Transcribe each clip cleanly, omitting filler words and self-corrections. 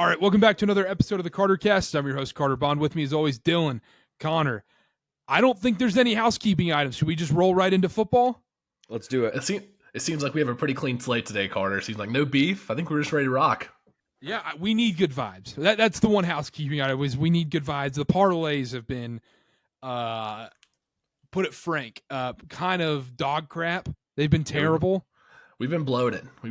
All right, welcome back to another episode of the Karter Cast. I'm your host, Karter Bond. With me, as always, Dylan, Connor. I don't think there's any housekeeping items. Should we just roll right into football? Let's do it. It seems like we have a pretty clean slate today, Karter. It seems like no beef. I think we're just ready to rock. Yeah, we need good vibes. That's the one housekeeping item is we need good vibes. The parlays have been, put it frank, kind of dog crap. They've been terrible. We've been bloated. We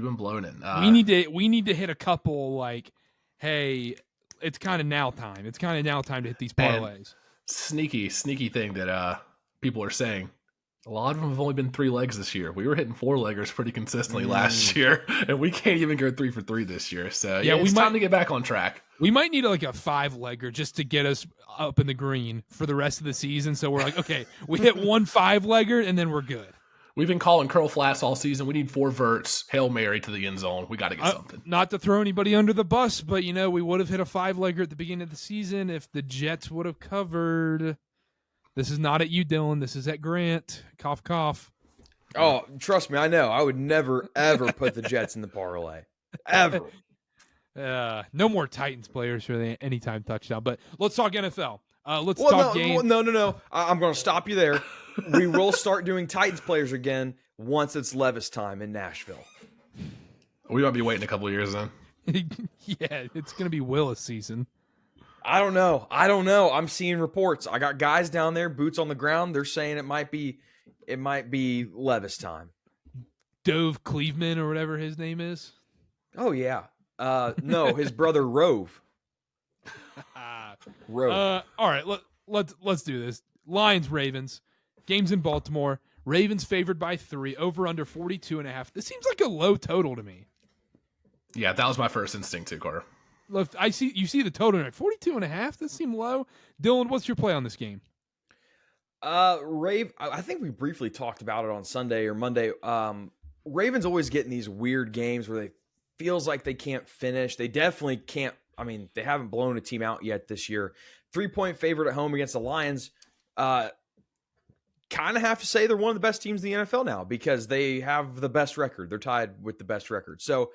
need to hit a couple like, hey, it's kind of now time. It's kind of now time to hit these parlays. Sneaky thing that people are saying. A lot of them have only been 3 legs this year. We were hitting 4-leggers pretty consistently last year, and we can't even go 3 for 3 this year. So yeah, it's time to get back on track. We might need like a 5-legger just to get us up in the green for the rest of the season. So we're like, okay, we hit 1 5-legger and then we're good. We've been calling curl flats all season. We need 4 verts, Hail Mary to the end zone. We got to get something. Not to throw anybody under the bus, but we would have hit a 5-legger at the beginning of the season if the Jets would have covered. This is not at you, Dylan. This is at Grant. Cough, cough. Oh, trust me, I know. I would never, ever put the Jets in the parlay. Ever. No more Titans players for the anytime touchdown. But let's talk NFL. Let's talk game. No. I'm going to stop you there. We will start doing Titans players again once it's Levis time in Nashville. We might be waiting a couple of years then. Yeah, it's going to be Willis season. I don't know. I'm seeing reports. I got guys down there, boots on the ground. They're saying it might be Levis time. Dove Cleveland or whatever his name is. Oh yeah. No, his brother Rove. Rove. All right, let's do this. Lions Ravens. Game's in Baltimore. Ravens favored by 3. Over under 42.5. This seems like a low total to me. Yeah, that was my first instinct too, Carter. You see the total, like 42.5. This seems low. Dylan, what's your play on this game? I think we briefly talked about it on Sunday or Monday. Ravens always get in these weird games where they feels like they can't finish. They definitely can't. I mean, they haven't blown a team out yet this year. 3-point favorite at home against the Lions. Kind of have to say they're one of the best teams in the NFL now because they have the best record. They're tied with the best record. So,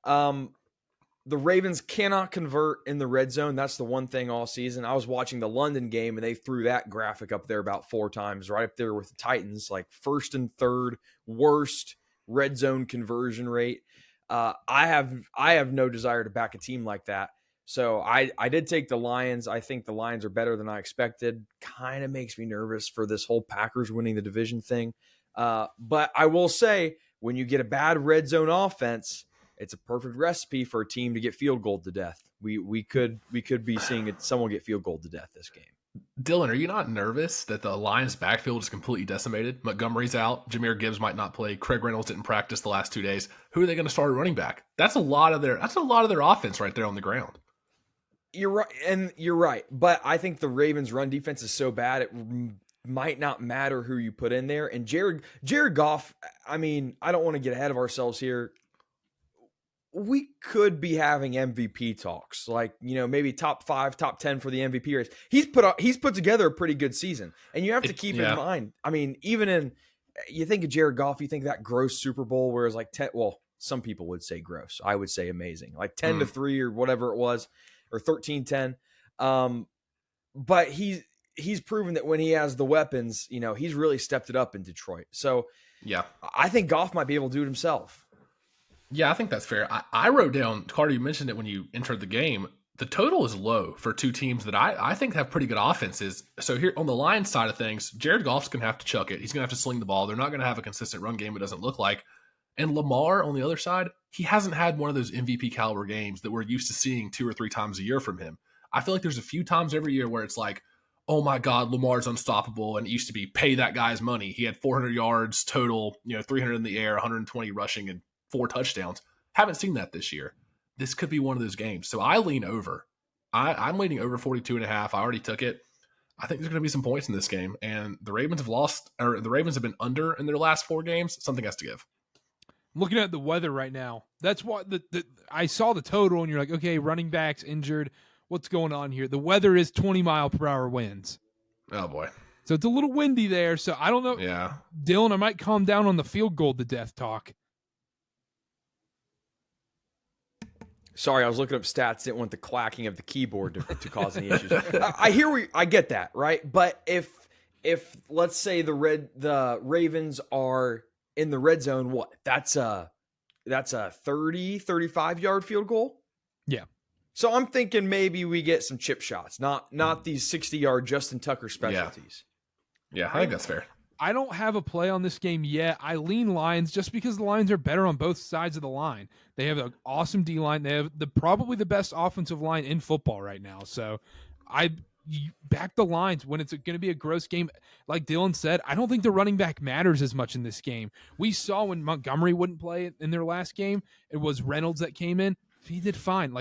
the Ravens cannot convert in the red zone. That's the one thing all season. I was watching the London game, and they threw that graphic up there about 4 times, right up there with the Titans, like 1st and 3rd worst red zone conversion rate. I have no desire to back a team like that. So I did take the Lions. I think the Lions are better than I expected. Kind of makes me nervous for this whole Packers winning the division thing. But I will say, when you get a bad red zone offense, it's a perfect recipe for a team to get field goal to death. We could be seeing someone get field goal to death this game. Dylan, are you not nervous that the Lions backfield is completely decimated? Montgomery's out. Jameer Gibbs might not play. Craig Reynolds didn't practice the last 2 days. Who are they going to start at running back? That's a lot of their offense right there on the ground. You're right. But I think the Ravens' run defense is so bad it might not matter who you put in there. And Jared Goff, I mean, I don't want to get ahead of ourselves here. We could be having MVP talks, like, maybe top 5, top 10 for the MVP race. He's put together a pretty good season, and you have to keep in mind. I mean, you think of Jared Goff, you think that gross Super Bowl, whereas like 10. Well, some people would say gross. I would say amazing, like 10-3 or whatever it was, or 13-10. But he's proven that when he has the weapons, he's really stepped it up in Detroit. So yeah, I think Goff might be able to do it himself. Yeah, I think that's fair. I wrote down, Carter, you mentioned it when you entered the game. The total is low for 2 teams that I think have pretty good offenses. So here on the Lions side of things, Jared Goff's going to have to chuck it. He's going to have to sling the ball. They're not going to have a consistent run game, it doesn't look like. And Lamar, on the other side, he hasn't had one of those MVP caliber games that we're used to seeing 2 or 3 times a year from him. I feel like there's a few times every year where it's like, oh my God, Lamar's unstoppable. And it used to be pay that guy's money. He had 400 yards total, 300 in the air, 120 rushing, and 4 touchdowns. Haven't seen that this year. This could be one of those games. So I lean over. I'm leaning over 42.5. I already took it. I think there's going to be some points in this game. And the Ravens have been under in their last 4 games. Something has to give. I'm looking at the weather right now. That's why I saw the total and you're like, okay, running backs injured. What's going on here? The weather is 20-mile-per-hour winds. Oh boy. So it's a little windy there. So I don't know. Yeah. Dylan, I might calm down on the field goal to death talk. Sorry, I was looking up stats. Didn't want the clacking of the keyboard to cause any issues. I get that, right? But if let's say the Ravens are in the red zone, what? That's a 30, 35-yard field goal? Yeah. So I'm thinking maybe we get some chip shots, not these 60-yard Justin Tucker specialties. Yeah, I think that's fair. I don't have a play on this game yet. I lean Lions just because the Lions are better on both sides of the line. They have an awesome D-line. They have probably the best offensive line in football right now. So you back the Lions when it's going to be a gross game. Like Dylan said, I don't think the running back matters as much in this game. We saw when Montgomery wouldn't play in their last game, it was Reynolds that came in. He did fine.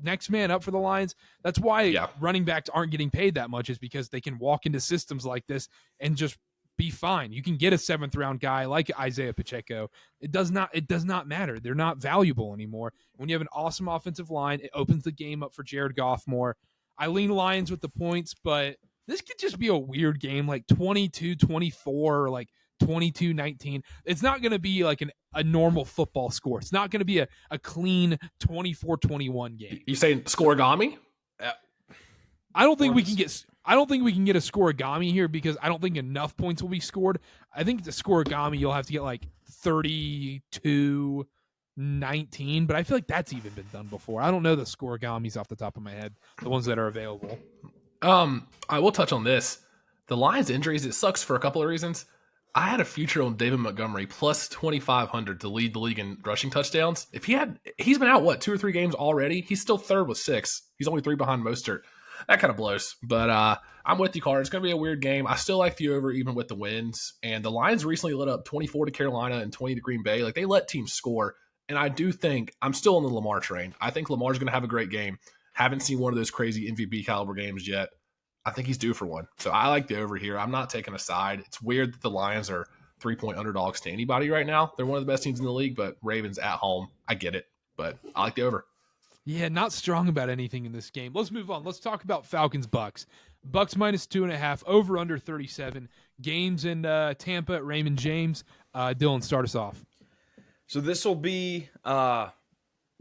Next man up for the Lions. That's why running backs aren't getting paid that much, is because they can walk into systems like this and just be fine. You can get a 7th round guy like Isaiah Pacheco. It does not matter. They're not valuable anymore. When you have an awesome offensive line, it opens the game up for Jared Goff more. I lean Lions with the points, but this could just be a weird game, like 22-24 or like 22-19. It's not going to be like a normal football score. It's not going to be a clean 24-21 game. You saying scoregami? I don't think we can get a scoregami here because I don't think enough points will be scored. I think the scoregami you'll have to get like 32-19, but I feel like that's even been done before. I don't know the scoregamis off the top of my head, the ones that are available. I will touch on this. The Lions injuries, it sucks for a couple of reasons. I had a future on David Montgomery plus 2,500 to lead the league in rushing touchdowns. He's been out, 2 or 3 games already? He's still third with 6. He's only 3 behind Mostert. That kind of blows. But I'm with you, Carter. It's going to be a weird game. I still like the over even with the wins. And the Lions recently let up 24 to Carolina and 20 to Green Bay. Like, they let teams score. And I do think I'm still on the Lamar train. I think Lamar's going to have a great game. Haven't seen one of those crazy MVP caliber games yet. I think he's due for one. So I like the over here. I'm not taking a side. It's weird that the Lions are 3-point underdogs to anybody right now. They're one of the best teams in the league, but Ravens at home. I get it, but I like the over. Yeah, not strong about anything in this game. Let's move on. Let's talk about Falcons-Bucks. Bucks minus 2.5, over under 37. Games in Tampa at Raymond James. Dylan, start us off. So this will be the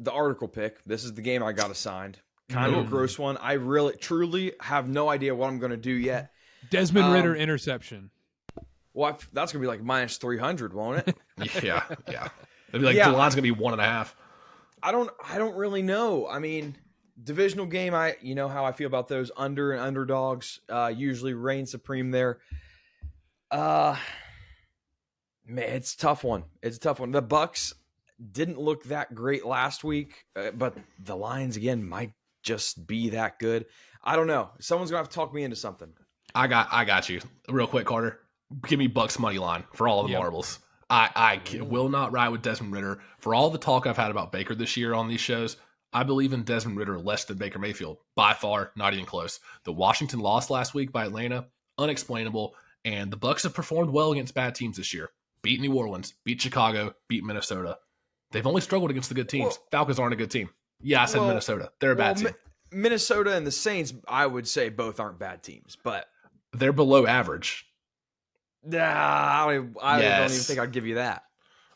article pick. This is the game I got assigned. Kind of a gross one. I really, truly have no idea what I'm going to do yet. Desmond Ridder interception. Well, that's going to be like minus 300, won't it? Yeah. It'd be like the line's going to be 1.5. I don't really know. I mean, divisional game, you know how I feel about those under and underdogs. Usually reign supreme there. Man, it's a tough one. The Bucks didn't look that great last week, but the Lions again might just be that good. I don't know. Someone's gonna have to talk me into something. I got you. Real quick, Carter. Give me Bucks money line for all of the marbles. I will not ride with Desmond Ridder. For all the talk I've had about Baker this year on these shows, I believe in Desmond Ridder less than Baker Mayfield. By far, not even close. The Washington loss last week by Atlanta, unexplainable. And the Bucks have performed well against bad teams this year. Beat New Orleans, beat Chicago, beat Minnesota. They've only struggled against the good teams. Falcons aren't a good team. Yeah, I said Minnesota. They're a bad team. Minnesota and the Saints, I would say both aren't bad teams, but they're below average. I don't even think I'd give you that.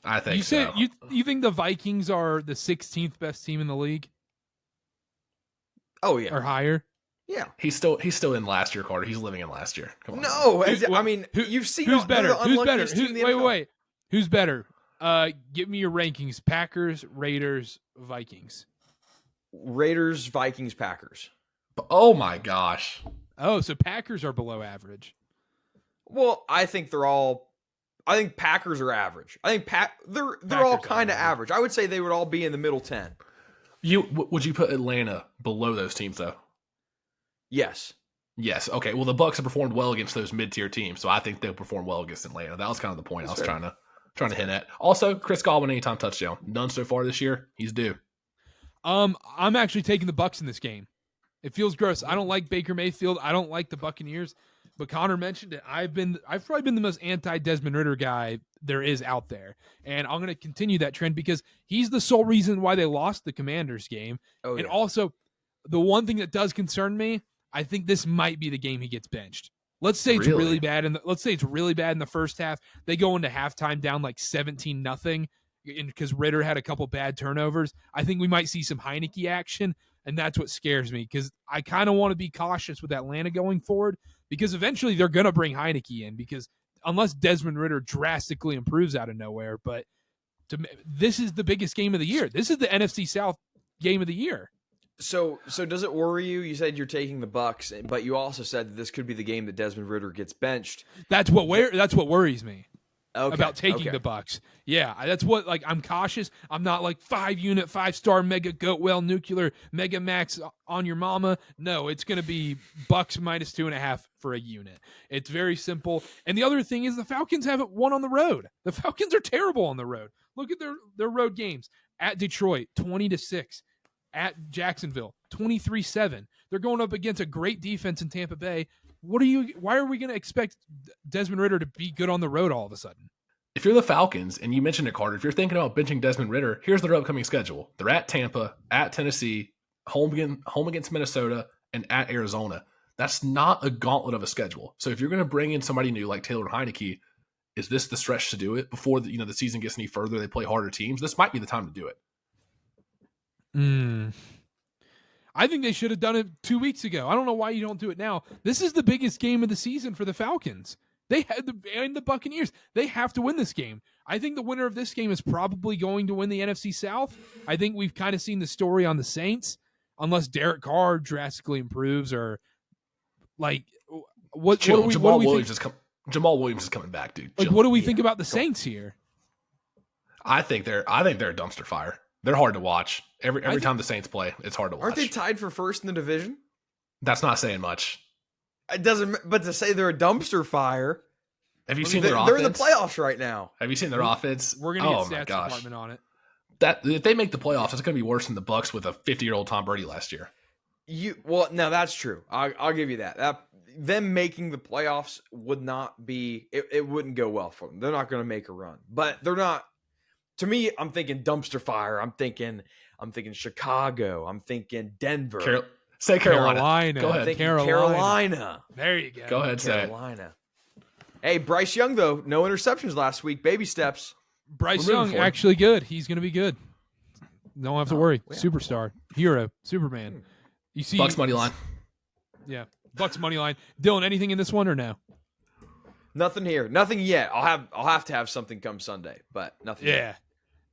I think so. You think the Vikings are the 16th best team in the league? Oh yeah, or higher? Yeah, he's still in last year, Carter. He's living in last year. Come on. No, you've seen who's better? Who's better? Wait. Who's better? Give me your rankings: Packers, Raiders, Vikings. Raiders, Vikings, Packers. Oh my gosh. Oh, so Packers are below average. Well, I think Packers are average. I think they're all kind of average. I would say they would all be in the middle 10. Would you put Atlanta below those teams though? Yes. Yes. Okay. Well, the Bucks have performed well against those mid-tier teams, so I think they'll perform well against Atlanta. That was kind of the point I was trying to hint at. Also, Chris Godwin anytime touchdown. None so far this year. He's due. I'm actually taking the Bucks in this game. It feels gross. I don't like Baker Mayfield. I don't like the Buccaneers. But Connor mentioned it. I've probably been the most anti-Desmond Ridder guy there is out there. And I'm going to continue that trend because he's the sole reason why they lost the Commanders game. Oh, and also, the one thing that does concern me, I think this might be the game he gets benched. Let's say it's really bad, let's say it's really bad in the first half. They go into halftime down like 17-0, because Ritter had a couple bad turnovers. I think we might see some Heineke action, and that's what scares me because I kind of want to be cautious with Atlanta going forward because eventually they're going to bring Heineke in because unless Desmond Ritter drastically improves out of nowhere. But this is the biggest game of the year. This is the NFC South game of the year. So does it worry you? You said you're taking the Bucks, but you also said that this could be the game that Desmond Ritter gets benched. That's what worries me. Okay, about taking the Bucks. Yeah, that's what, like, I'm cautious. I'm not like 5-unit, 5-star mega goat well nuclear mega max on your mama. No, it's going to be Bucks minus 2.5 for a unit. It's very simple. And the other thing is the Falcons haven't won on the road. The Falcons are terrible on the road. Look at their road games. At Detroit, 20-6. At Jacksonville, 23-7. They're going up against a great defense in Tampa Bay. Why are we going to expect Desmond Ritter to be good on the road all of a sudden? If you're the Falcons, and you mentioned it, Carter, if you're thinking about benching Desmond Ritter, here's their upcoming schedule. They're at Tampa, at Tennessee, home against Minnesota, and at Arizona. That's not a gauntlet of a schedule. So if you're going to bring in somebody new like Taylor Heineke, is this the stretch to do it before the season gets any further? They play harder teams. This might be the time to do it. I think they should have done it 2 weeks ago. I don't know why you don't do it now. This is the biggest game of the season for the Falcons. They had the Buccaneers. They have to win this game. I think the winner of this game is probably going to win the NFC South. I think we've kind of seen the story on the Saints, unless Derek Carr drastically improves or like what. Jamal Williams is coming back, dude. Like, what do we think about the Saints here? I think they're a dumpster fire. They're hard to watch. Every time the Saints play, it's hard to watch. Aren't they tied for first in the division? That's not saying much. It doesn't. But to say they're a dumpster fire. Have you seen their offense? They're in the playoffs right now. Have you seen their offense? We're gonna get stats department on it. That if they make the playoffs, it's going to be worse than the Bucks with a 50-year-old Tom Brady last year. No, that's true. I'll give you that. Them making the playoffs would not be. It wouldn't go well for them. They're not going to make a run. But they're not. To me, I'm thinking dumpster fire. I'm thinking Chicago. I'm thinking Denver. Say Carolina. Go ahead. Carolina. There you go. Go ahead. Carolina. Hey, Bryce Young though, no interceptions last week. Baby steps. Bryce Young actually good. He's going to be good. Don't have to worry. Yeah. Superstar, hero, Superman. You see Bucks money line. Yeah, Bucks money line. Dylan, anything in this one or no? Nothing here. Nothing yet. I'll have to have something come Sunday, but nothing. Yeah.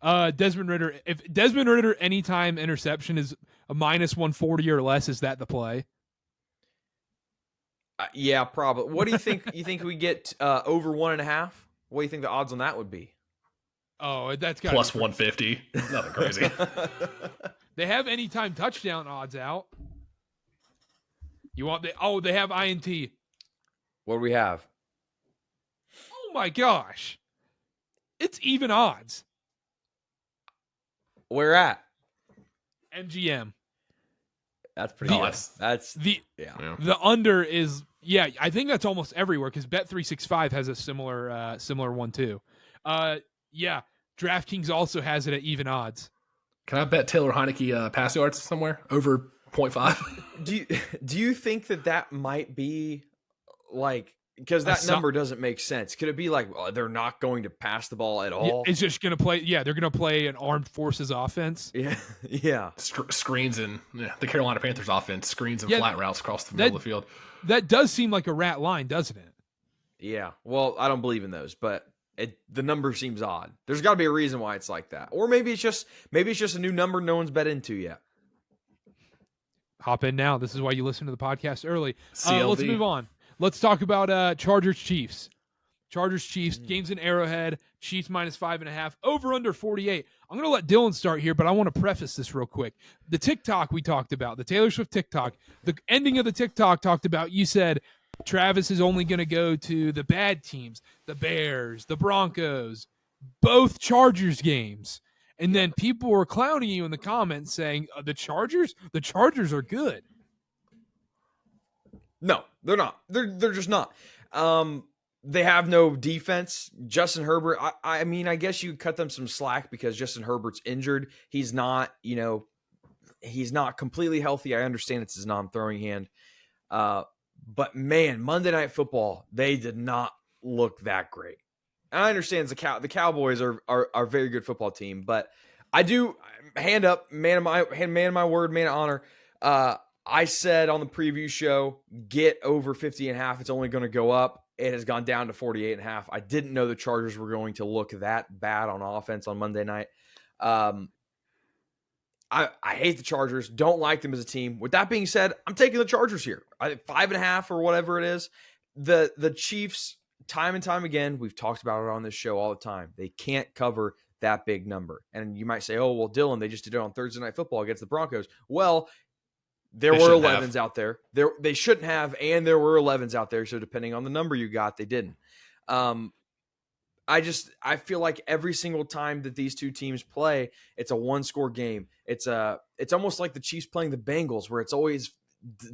Yet. Desmond Ritter. If Desmond Ritter anytime interception is a minus 140 or less, is that the play? Yeah, probably. What do you think? You think we get over 1.5? What do you think the odds on that would be? Oh, that's got plus 150. Nothing crazy. They have anytime touchdown odds out. They have INT. What do we have? Oh my gosh. It's even odds. Where at? MGM. That's pretty nice. That's the under is I think that's almost everywhere because Bet365 has a similar one too. DraftKings also has it at even odds. Can I bet Taylor Heineke pass yards somewhere over 0.5? Do you think that might be like, because that number doesn't make sense? Could it be like they're not going to pass the ball at all? It's just going to play. Yeah, they're going to play an armed forces offense. Yeah. Screens and the Carolina Panthers offense, screens and flat routes across the middle of the field. That does seem like a rat line, doesn't it? Yeah. Well, I don't believe in those, but the number seems odd. There's got to be a reason why it's like that, or maybe it's just a new number no one's bet into yet. Hop in now. This is why you listen to the podcast early. Let's move on. Let's talk about Chargers Chiefs. Games in Arrowhead. Chiefs minus 5.5. Over under 48. I'm going to let Dylan start here, but I want to preface this real quick. The TikTok we talked about, the Taylor Swift TikTok, the ending of the TikTok talked about, you said Travis is only going to go to the bad teams, the Bears, the Broncos, both Chargers games. And then people were clowning you in the comments saying, the Chargers are good. No, they're not. They're just not. They have no defense. Justin Herbert, I mean, I guess you cut them some slack because Justin Herbert's injured. He's not completely healthy. I understand it's his non-throwing hand. But man, Monday Night Football, they did not look that great. And I understand the Cowboys are a very good football team, but I do hand up, man of my word, man of honor. I said on the preview show, get over 50.5. It's only going to go up. It has gone down to 48.5. I didn't know the Chargers were going to look that bad on offense on Monday night. I hate the Chargers. Don't like them as a team. With that being said, I'm taking the Chargers here. 5.5 or whatever it is. The Chiefs, time and time again, we've talked about it on this show all the time. They can't cover that big number. And you might say, oh, well, Dylan, they just did it on Thursday Night Football against the Broncos. Well, there were 11s out there. They shouldn't have, and there were 11s out there. So depending on the number you got, they didn't. I feel like every single time that these two teams play, it's a one-score game. It's almost like the Chiefs playing the Bengals, where it's always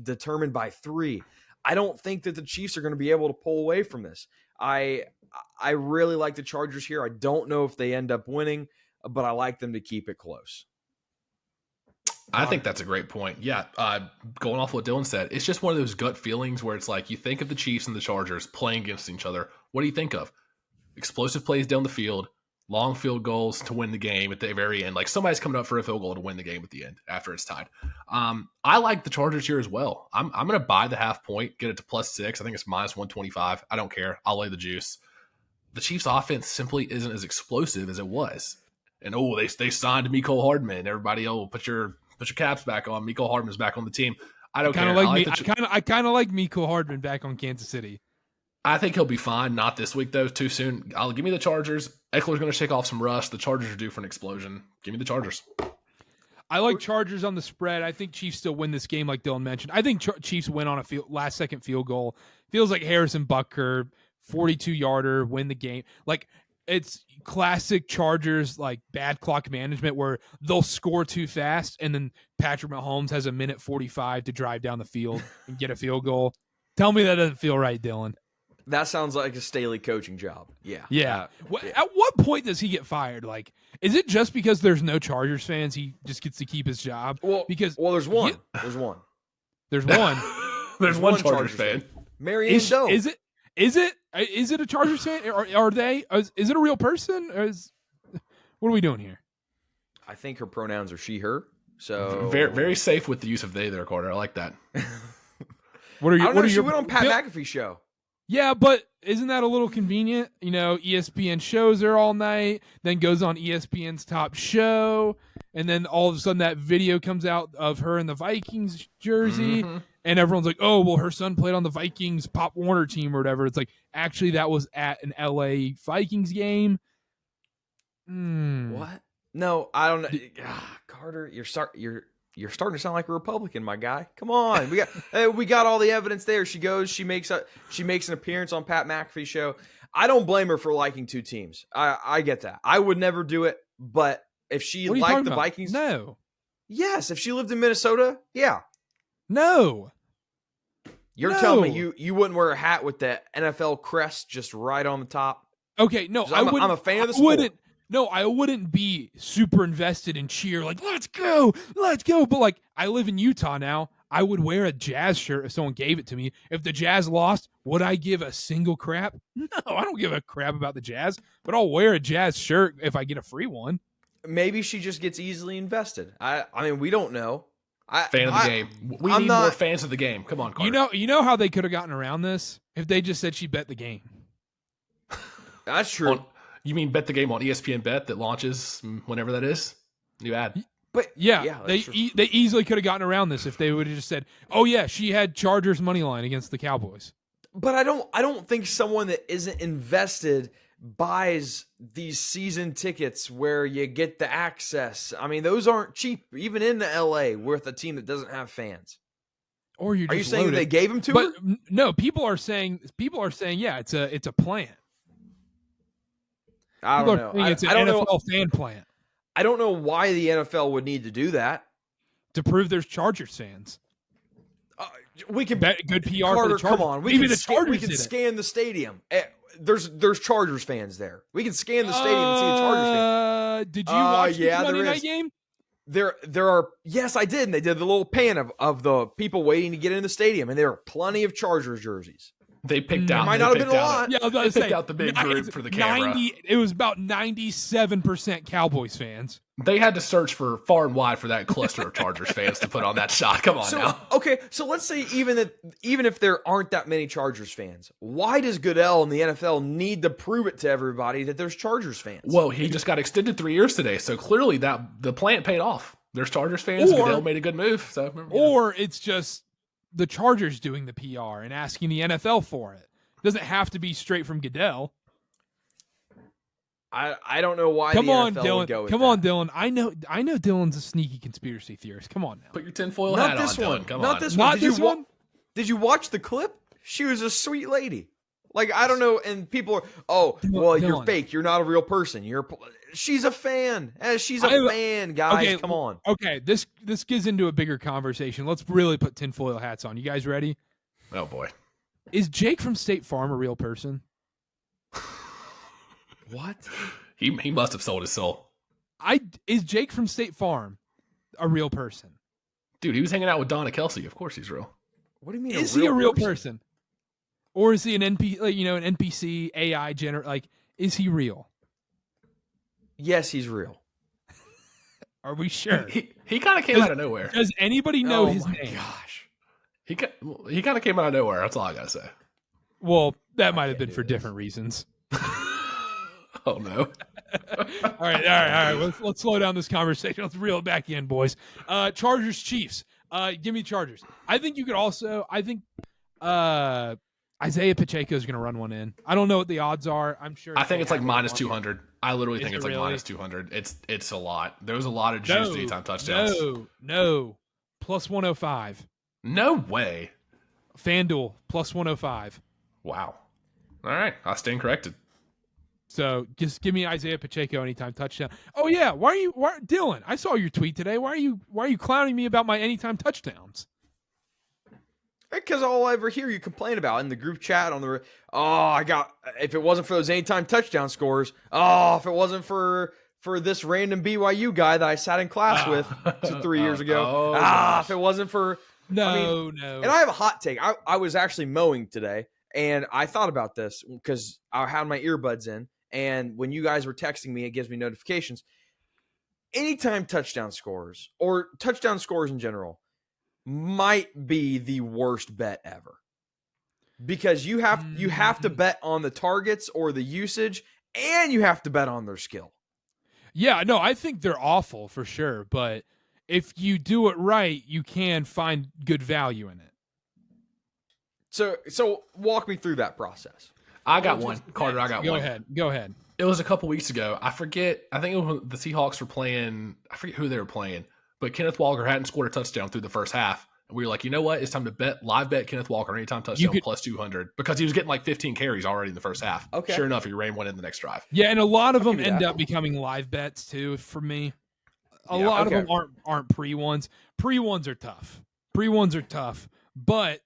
determined by 3. I don't think that the Chiefs are going to be able to pull away from this. I really like the Chargers here. I don't know if they end up winning, but I like them to keep it close. I think that's a great point. Yeah, going off what Dylan said, it's just one of those gut feelings where it's like you think of the Chiefs and the Chargers playing against each other. What do you think of? Explosive plays down the field, long field goals to win the game at the very end. Like somebody's coming up for a field goal to win the game at the end after it's tied. I like the Chargers here as well. I'm going to buy the half point, get it to +6. I think it's -125. I don't care. I'll lay the juice. The Chiefs' offense simply isn't as explosive as it was. And they signed Mecole Hardman. Everybody, put your caps back on. Mecole Hardman's back on the team. I don't care. I kind of like Mecole Hardman back on Kansas City. I think he'll be fine. Not this week, though. Too soon. Give me the Chargers. Eckler's going to shake off some rust. The Chargers are due for an explosion. Give me the Chargers. I like Chargers on the spread. I think Chiefs still win this game, like Dylan mentioned. I think Chiefs win on a last-second field goal. Feels like Harrison Butker, 42-yarder, win the game. Like, it's classic Chargers, like, bad clock management where they'll score too fast, and then Patrick Mahomes has a minute 45 to drive down the field and get a field goal. Tell me that doesn't feel right, Dylan. That sounds like a Staley coaching job. Yeah. Yeah. At what point does he get fired? Like, is it just because there's no Chargers fans he just gets to keep his job? Well, there's one. There's one. There's one. There's one Chargers fan. Marianne Doe. Is it a Chargers fan? Are they? Is it a real person? What are we doing here? I think her pronouns are she, her. So very, very safe with the use of they there, Carter. I like that. She went on Pat McAfee's show. Yeah, but isn't that a little convenient? You know, ESPN shows her all night, then goes on ESPN's top show, and then all of a sudden that video comes out of her in the Vikings jersey, and everyone's like, oh, well, her son played on the Vikings Pop Warner team or whatever. It's like, actually, that was at an LA Vikings game. What? No, I don't know. Carter, you're starting to sound like a Republican, my guy. Come on, we got all the evidence there. She makes an appearance on Pat McAfee's show. I don't blame her for liking two teams. I get that. I would never do it, but if she liked the Vikings, no. Yes, if she lived in Minnesota, yeah. No. You're telling me you wouldn't wear a hat with the NFL crest just right on the top? Okay, no, I'm a fan of the sport. No, I wouldn't be super invested in cheer, like, let's go. But, like, I live in Utah now. I would wear a Jazz shirt if someone gave it to me. If the Jazz lost, would I give a single crap? No, I don't give a crap about the Jazz, but I'll wear a Jazz shirt if I get a free one. Maybe she just gets easily invested. I mean, we don't know. Fan of the game. We need more fans of the game. Come on, Carter. You know how they could have gotten around this? If they just said she bet the game. That's true. You mean bet the game on ESPN Bet that launches whenever that is? New ad. But yeah they easily could have gotten around this if they would have just said, "Oh yeah, she had Chargers money line against the Cowboys." But I don't think someone that isn't invested buys these season tickets where you get the access. I mean, those aren't cheap, even in the LA, with a team that doesn't have fans. Or are you saying loaded. They gave them to her? No, people are saying, yeah, it's a plant. I don't know. It's an NFL fan plant. I don't know why the NFL would need to do that. To prove there's Chargers fans. We can bet good PR Carter, for the Chargers. Come on, we can scan the stadium. There's Chargers fans there. We can scan the stadium and see the Chargers fans. Did you watch the Monday night game? There are. Yes, I did. And they did the little pan of the people waiting to get in the stadium, and there are plenty of Chargers jerseys. They picked out. It might they not have picked been a out lot. Yeah, I was about They to say picked out the big group for the camera. It was about 97% Cowboys fans. They had to search for far and wide for that cluster of Chargers fans to put on that shot. Come on now. Okay, so let's say even if there aren't that many Chargers fans, why does Goodell and the NFL need to prove it to everybody that there's Chargers fans? Well, he just got extended 3 years today, so clearly that the plant paid off. There's Chargers fans. Goodell made a good move. So, or it's just the Chargers doing the PR and asking the NFL for it. Doesn't have to be straight from Goodell. I don't know why. Come the on, NFL Dylan. would go with Come that. on, Dylan. I know Dylan's a sneaky conspiracy theorist. Come on now. put your tinfoil Not hat this on, one. Dylan. Come Not on. this one. Not Did this you one. Did you watch the clip? She was a sweet lady. Like, I don't know, and people are, oh, well, you're Dylan. fake. You're not a real person. She's a fan. She's a fan, guys. Okay, Come on. Okay, this gets into a bigger conversation. Let's really put tinfoil hats on. You guys ready? Oh boy. Is Jake from State Farm a real person? What? He must have sold his soul. Is Jake from State Farm a real person? Dude, he was hanging out with Donna Kelsey. Of course he's real. What do you mean? Is he a real person? Or is he an an NPC AI is he real? Yes, he's real. Are we sure? He kind of came out of nowhere. Does anybody know his my name? gosh. He kind of came out of nowhere. That's all I gotta say. Well, that might have been do for this. different reasons. Oh no. All right. Let's slow down this conversation. Let's reel it back in, boys. Chargers, Chiefs. Give me Chargers. I think you could also. I think Isaiah Pacheco is going to run one in. I don't know what the odds are. I'm sure. I think it's like minus -200. 200. I literally think it it's like really? minus 200. It's a lot. There's a lot of juice to anytime touchdowns. No. Plus 105. No way. FanDuel plus 105. Wow. All right. I stand corrected. So just give me Isaiah Pacheco anytime touchdown. Oh yeah, Dylan? I saw your tweet today. Why are you clowning me about my anytime touchdowns? Because all I ever hear you complain about in the group chat if it wasn't for those anytime touchdown scores, if it wasn't for this random BYU guy that I sat in class with 3 years ago, if it wasn't for No. And I have a hot take. I was actually mowing today, and I thought about this because I had my earbuds in, and when you guys were texting me, it gives me notifications. Anytime touchdown scores or touchdown scores in general might be the worst bet ever, because you have to bet on the targets or the usage, and you have to bet on their skill. Yeah, no, I think they're awful for sure, but if you do it right, you can find good value in it. So walk me through that process. I got one. Carter, I got Go one. ahead. It was a couple weeks ago. I think it was when the Seahawks were playing. I forget who they were playing, but Kenneth Walker hadn't scored a touchdown through the first half. And we were like, you know what? It's time to live bet Kenneth Walker anytime touchdown plus 200, because he was getting like 15 carries already in the first half. Okay. Sure enough, he ran one in the next drive. Yeah, and a lot of them give you end that. up becoming live bets too for me. A Yeah, lot okay. of them aren't pre-ones. Pre-ones are tough. But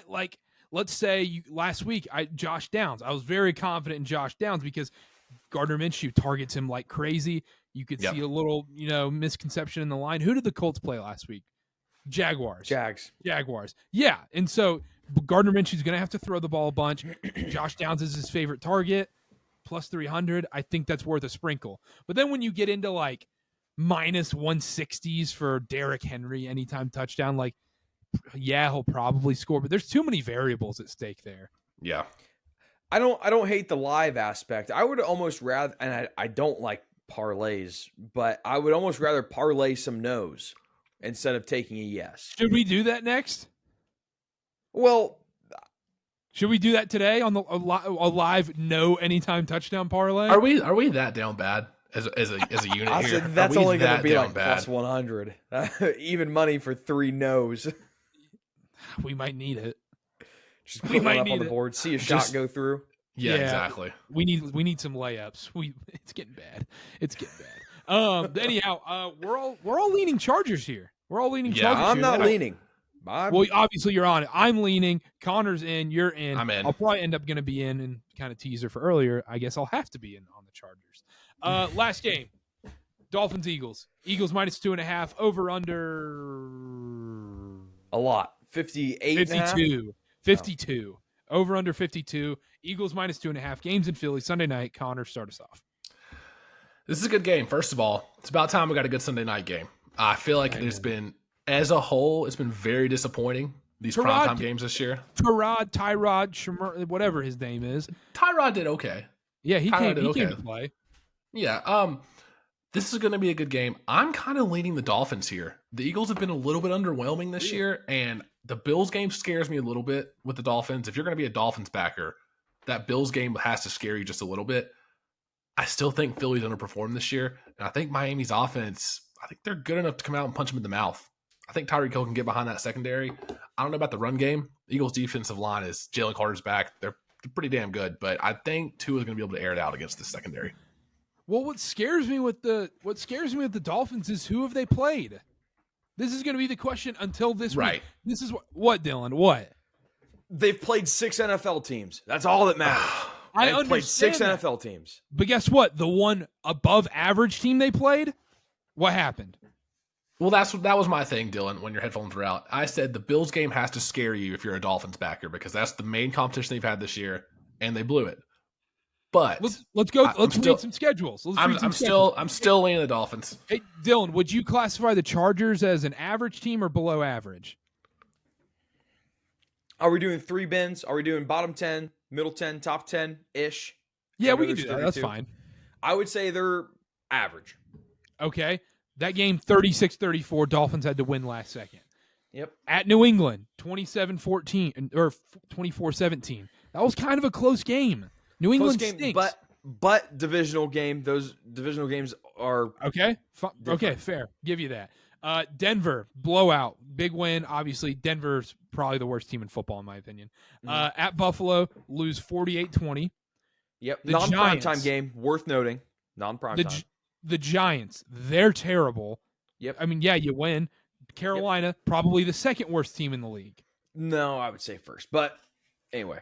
like, let's say last week Josh Downs. I was very confident in Josh Downs because Gardner Minshew targets him like crazy. You could see a little, misconception in the line. Who did the Colts play last week? Jaguars. Yeah. And so Gardner Minshew's going to have to throw the ball a bunch. Josh Downs is his favorite target. Plus 300. I think that's worth a sprinkle. But then when you get into like minus 160s for Derrick Henry anytime touchdown, like, yeah, he'll probably score, but there's too many variables at stake there. Yeah. I don't hate the live aspect. I would almost rather, and I don't like parlays, but I would almost rather parlay some no's instead of taking a yes. Should we do that next? Well, should we do that today on a live no anytime touchdown parlay? Are we that down bad as a unit I here? said that's Are we only going that to be down like bad? plus 100. Even money for 3 no's. We might need it. Just We put might one up on need the it. board, see a shot go through. Yeah, exactly. We need some layups. It's getting bad. Anyhow, we're all leaning Chargers here. We're all leaning Chargers. I'm here. not leaning. Well, obviously you're on it. I'm leaning. Connor's in. You're in. I'm in. I'll probably end up going to be in, and kind of teaser for earlier. I guess I'll have to be in on the Chargers. Last game, Dolphins Eagles. Eagles minus 2.5. Over under A lot. 58. 52. 52. Over under 52. Eagles minus 2.5. Games in Philly Sunday night. Connor, start us off. This is a good game. First of all, it's about time we got a good Sunday night game. I feel like there's been, as a whole, it's been very disappointing, these primetime games this year. Tyrod, whatever his name is. Tyrod did okay. Yeah, he came to play. Yeah, this is going to be a good game. I'm kind of leaning the Dolphins here. The Eagles have been a little bit underwhelming this year, and the Bills game scares me a little bit with the Dolphins. If you're going to be a Dolphins backer, that Bills game has to scare you just a little bit. I still think Philly's underperformed this year, and I think Miami's offense, I think they're good enough to come out and punch them in the mouth. I think Tyreek Hill can get behind that secondary. I don't know about the run game. The Eagles' defensive line is Jalen Carter's back. They're pretty damn good, but I think Tua is going to be able to air it out against the secondary. Well, what scares me with the Dolphins is who have they played? This is going to be the question until this right. week. This is what Dylan? What? They've played 6 NFL teams. That's all that matters. They've played 6 NFL teams. But guess what? The one above average team they played, what happened? Well, that was my thing, Dylan, when your headphones were out. I said the Bills game has to scare you if you're a Dolphins backer because that's the main competition they've had this year, and they blew it. But let's go. Let's read some schedules. I'm still leaning the Dolphins. Hey, Dylan, would you classify the Chargers as an average team or below average? Are we doing 3 bins? Are we doing bottom 10, middle 10, top 10-ish? Yeah, we can do that. That's fine. I would say they're average. Okay. That game, 36-34, Dolphins had to win last second. Yep. At New England, 27-14 or 24-17. That was kind of a close game. New England stinks. But divisional game. Those divisional games are okay. Okay, fair. Give you that. Denver blowout, big win. Obviously, Denver's probably the worst team in football in my opinion. At Buffalo, lose 48-20. Yep. Non-primetime game, worth noting. Non-primetime. The Giants, they're terrible. Yep. I mean, yeah, you win. Carolina, probably the second worst team in the league. No, I would say first. But anyway.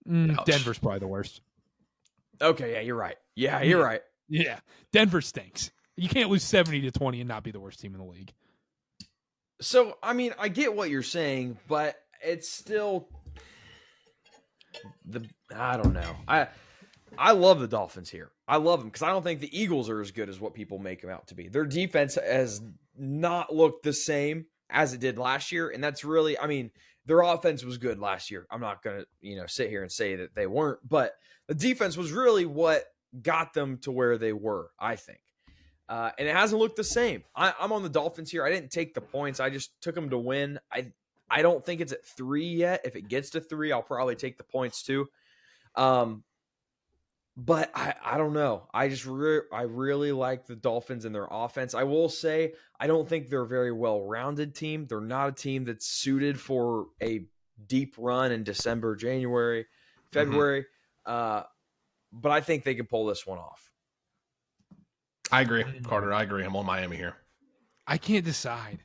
Denver's probably the worst. Okay, yeah, you're right. Yeah, you're right. Yeah. Denver stinks. You can't lose 70-20 and not be the worst team in the league. So, I mean, I get what you're saying, but it's still I don't know. I love the Dolphins here. I love them because I don't think the Eagles are as good as what people make them out to be. Their defense has not looked the same as it did last year, and that's really, I mean, their offense was good last year. I'm not going to, sit here and say that they weren't, but the defense was really what got them to where they were, I think. And it hasn't looked the same. I'm on the Dolphins here. I didn't take the points. I just took them to win. I don't think it's at 3 yet. If it gets to 3, I'll probably take the points too. But I don't know. I really like the Dolphins and their offense. I will say I don't think they're a very well-rounded team. They're not a team that's suited for a deep run in December, January, February. But I think they can pull this one off. I agree, Carter. I agree. I'm on Miami here. I can't decide.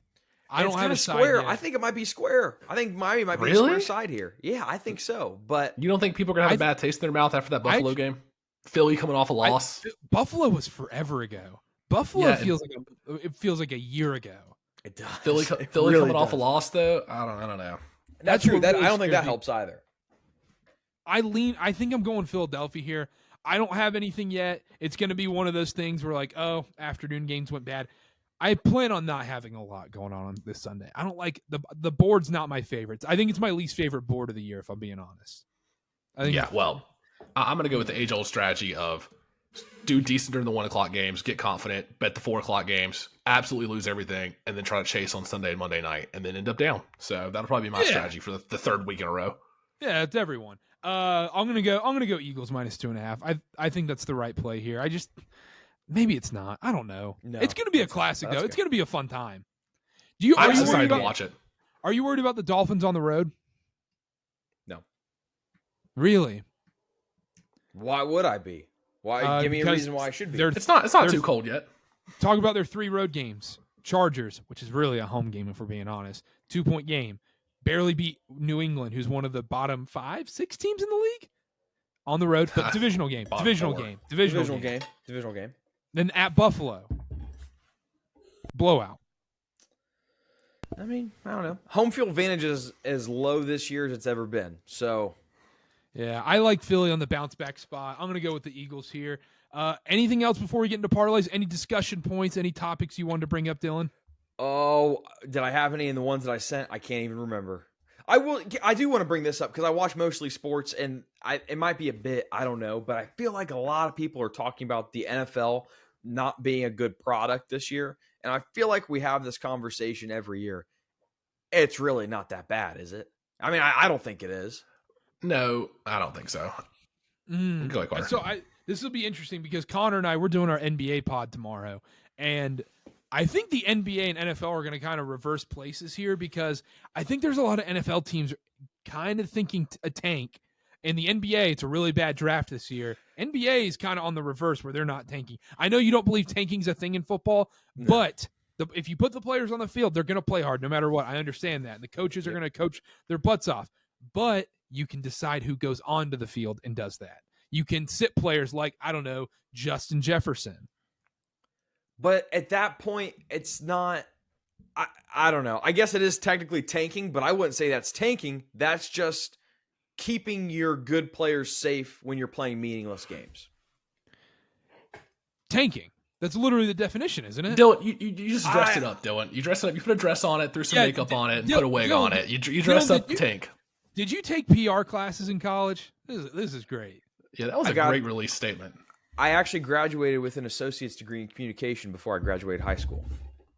I don't have a side square. yet. I think it might be square. I think Miami might be a square side here. Yeah, I think so. But you don't think people are going to have a bad taste in their mouth after that Buffalo game? Philly coming off a loss. Buffalo was forever ago. Buffalo feels like a year ago. It does. Philly really coming off a loss though. I don't know. That's true. I don't think that helps either. I think I'm going Philadelphia here. I don't have anything yet. It's going to be one of those things where like, oh, afternoon games went bad. I plan on not having a lot going on this Sunday. I don't like the board's not my favorite. I think it's my least favorite board of the year, if I'm being honest. I'm going to go with the age-old strategy of do decent during the 1 o'clock games, get confident, bet the 4 o'clock games, absolutely lose everything, and then try to chase on Sunday and Monday night, and then end up down. So that'll probably be my strategy for the third week in a row. Yeah, it's everyone. I'm gonna go Eagles minus 2.5. I think that's the right play here. Maybe it's not. I don't know. No, it's gonna be a classic though. It's gonna be a fun time. I'm excited to watch it. Are you worried about the Dolphins on the road? No. Really? Why would I be? Why? Give me a reason why I should be. It's not too cold yet. Talk about their 3 road games. Chargers, which is really a home game if we're being honest. 2-point game. Barely beat New England, who's one of the bottom 5, 6 teams in the league. On the road, but divisional game. Divisional game. Then at Buffalo. Blowout. I mean, I don't know. Home field advantage is as low this year as it's ever been. So Yeah, I like Philly on the bounce back spot. I'm going to go with the Eagles here. Anything else before we get into parlays? Any discussion points, any topics you wanted to bring up, Dylan? Oh, did I have any in the ones that I sent? I can't even remember. I do want to bring this up because I watch mostly sports, and it might be a bit, I don't know, but I feel like a lot of people are talking about the NFL not being a good product this year, and I feel like we have this conversation every year. It's really not that bad, is it? I mean, I don't think it is. No, I don't think so. Go ahead, Carter. So this will be interesting because Connor and I, we're doing our NBA pod tomorrow, and I think the NBA and NFL are going to kind of reverse places here because I think there's a lot of NFL teams kind of thinking a tank. In the NBA, it's a really bad draft this year. NBA is kind of on the reverse where they're not tanking. I know you don't believe tanking's a thing in football, but if you put the players on the field, they're going to play hard no matter what. I understand that. And the coaches are going to coach their butts off. But you can decide who goes onto the field and does that. You can sit players like, I don't know, Justin Jefferson. But at that point, it's not, I don't know. I guess it is technically tanking, but I wouldn't say that's tanking. That's just keeping your good players safe when you're playing meaningless games. Tanking. That's literally the definition, isn't it? Dylan, you just dressed it up, Dylan. You dressed it up. You put a dress on it, threw some makeup on it, and put a wig on it. You dressed up the tank. Did you take PR classes in college? This is great. Yeah, that was a great release statement. I actually graduated with an associate's degree in communication before I graduated high school.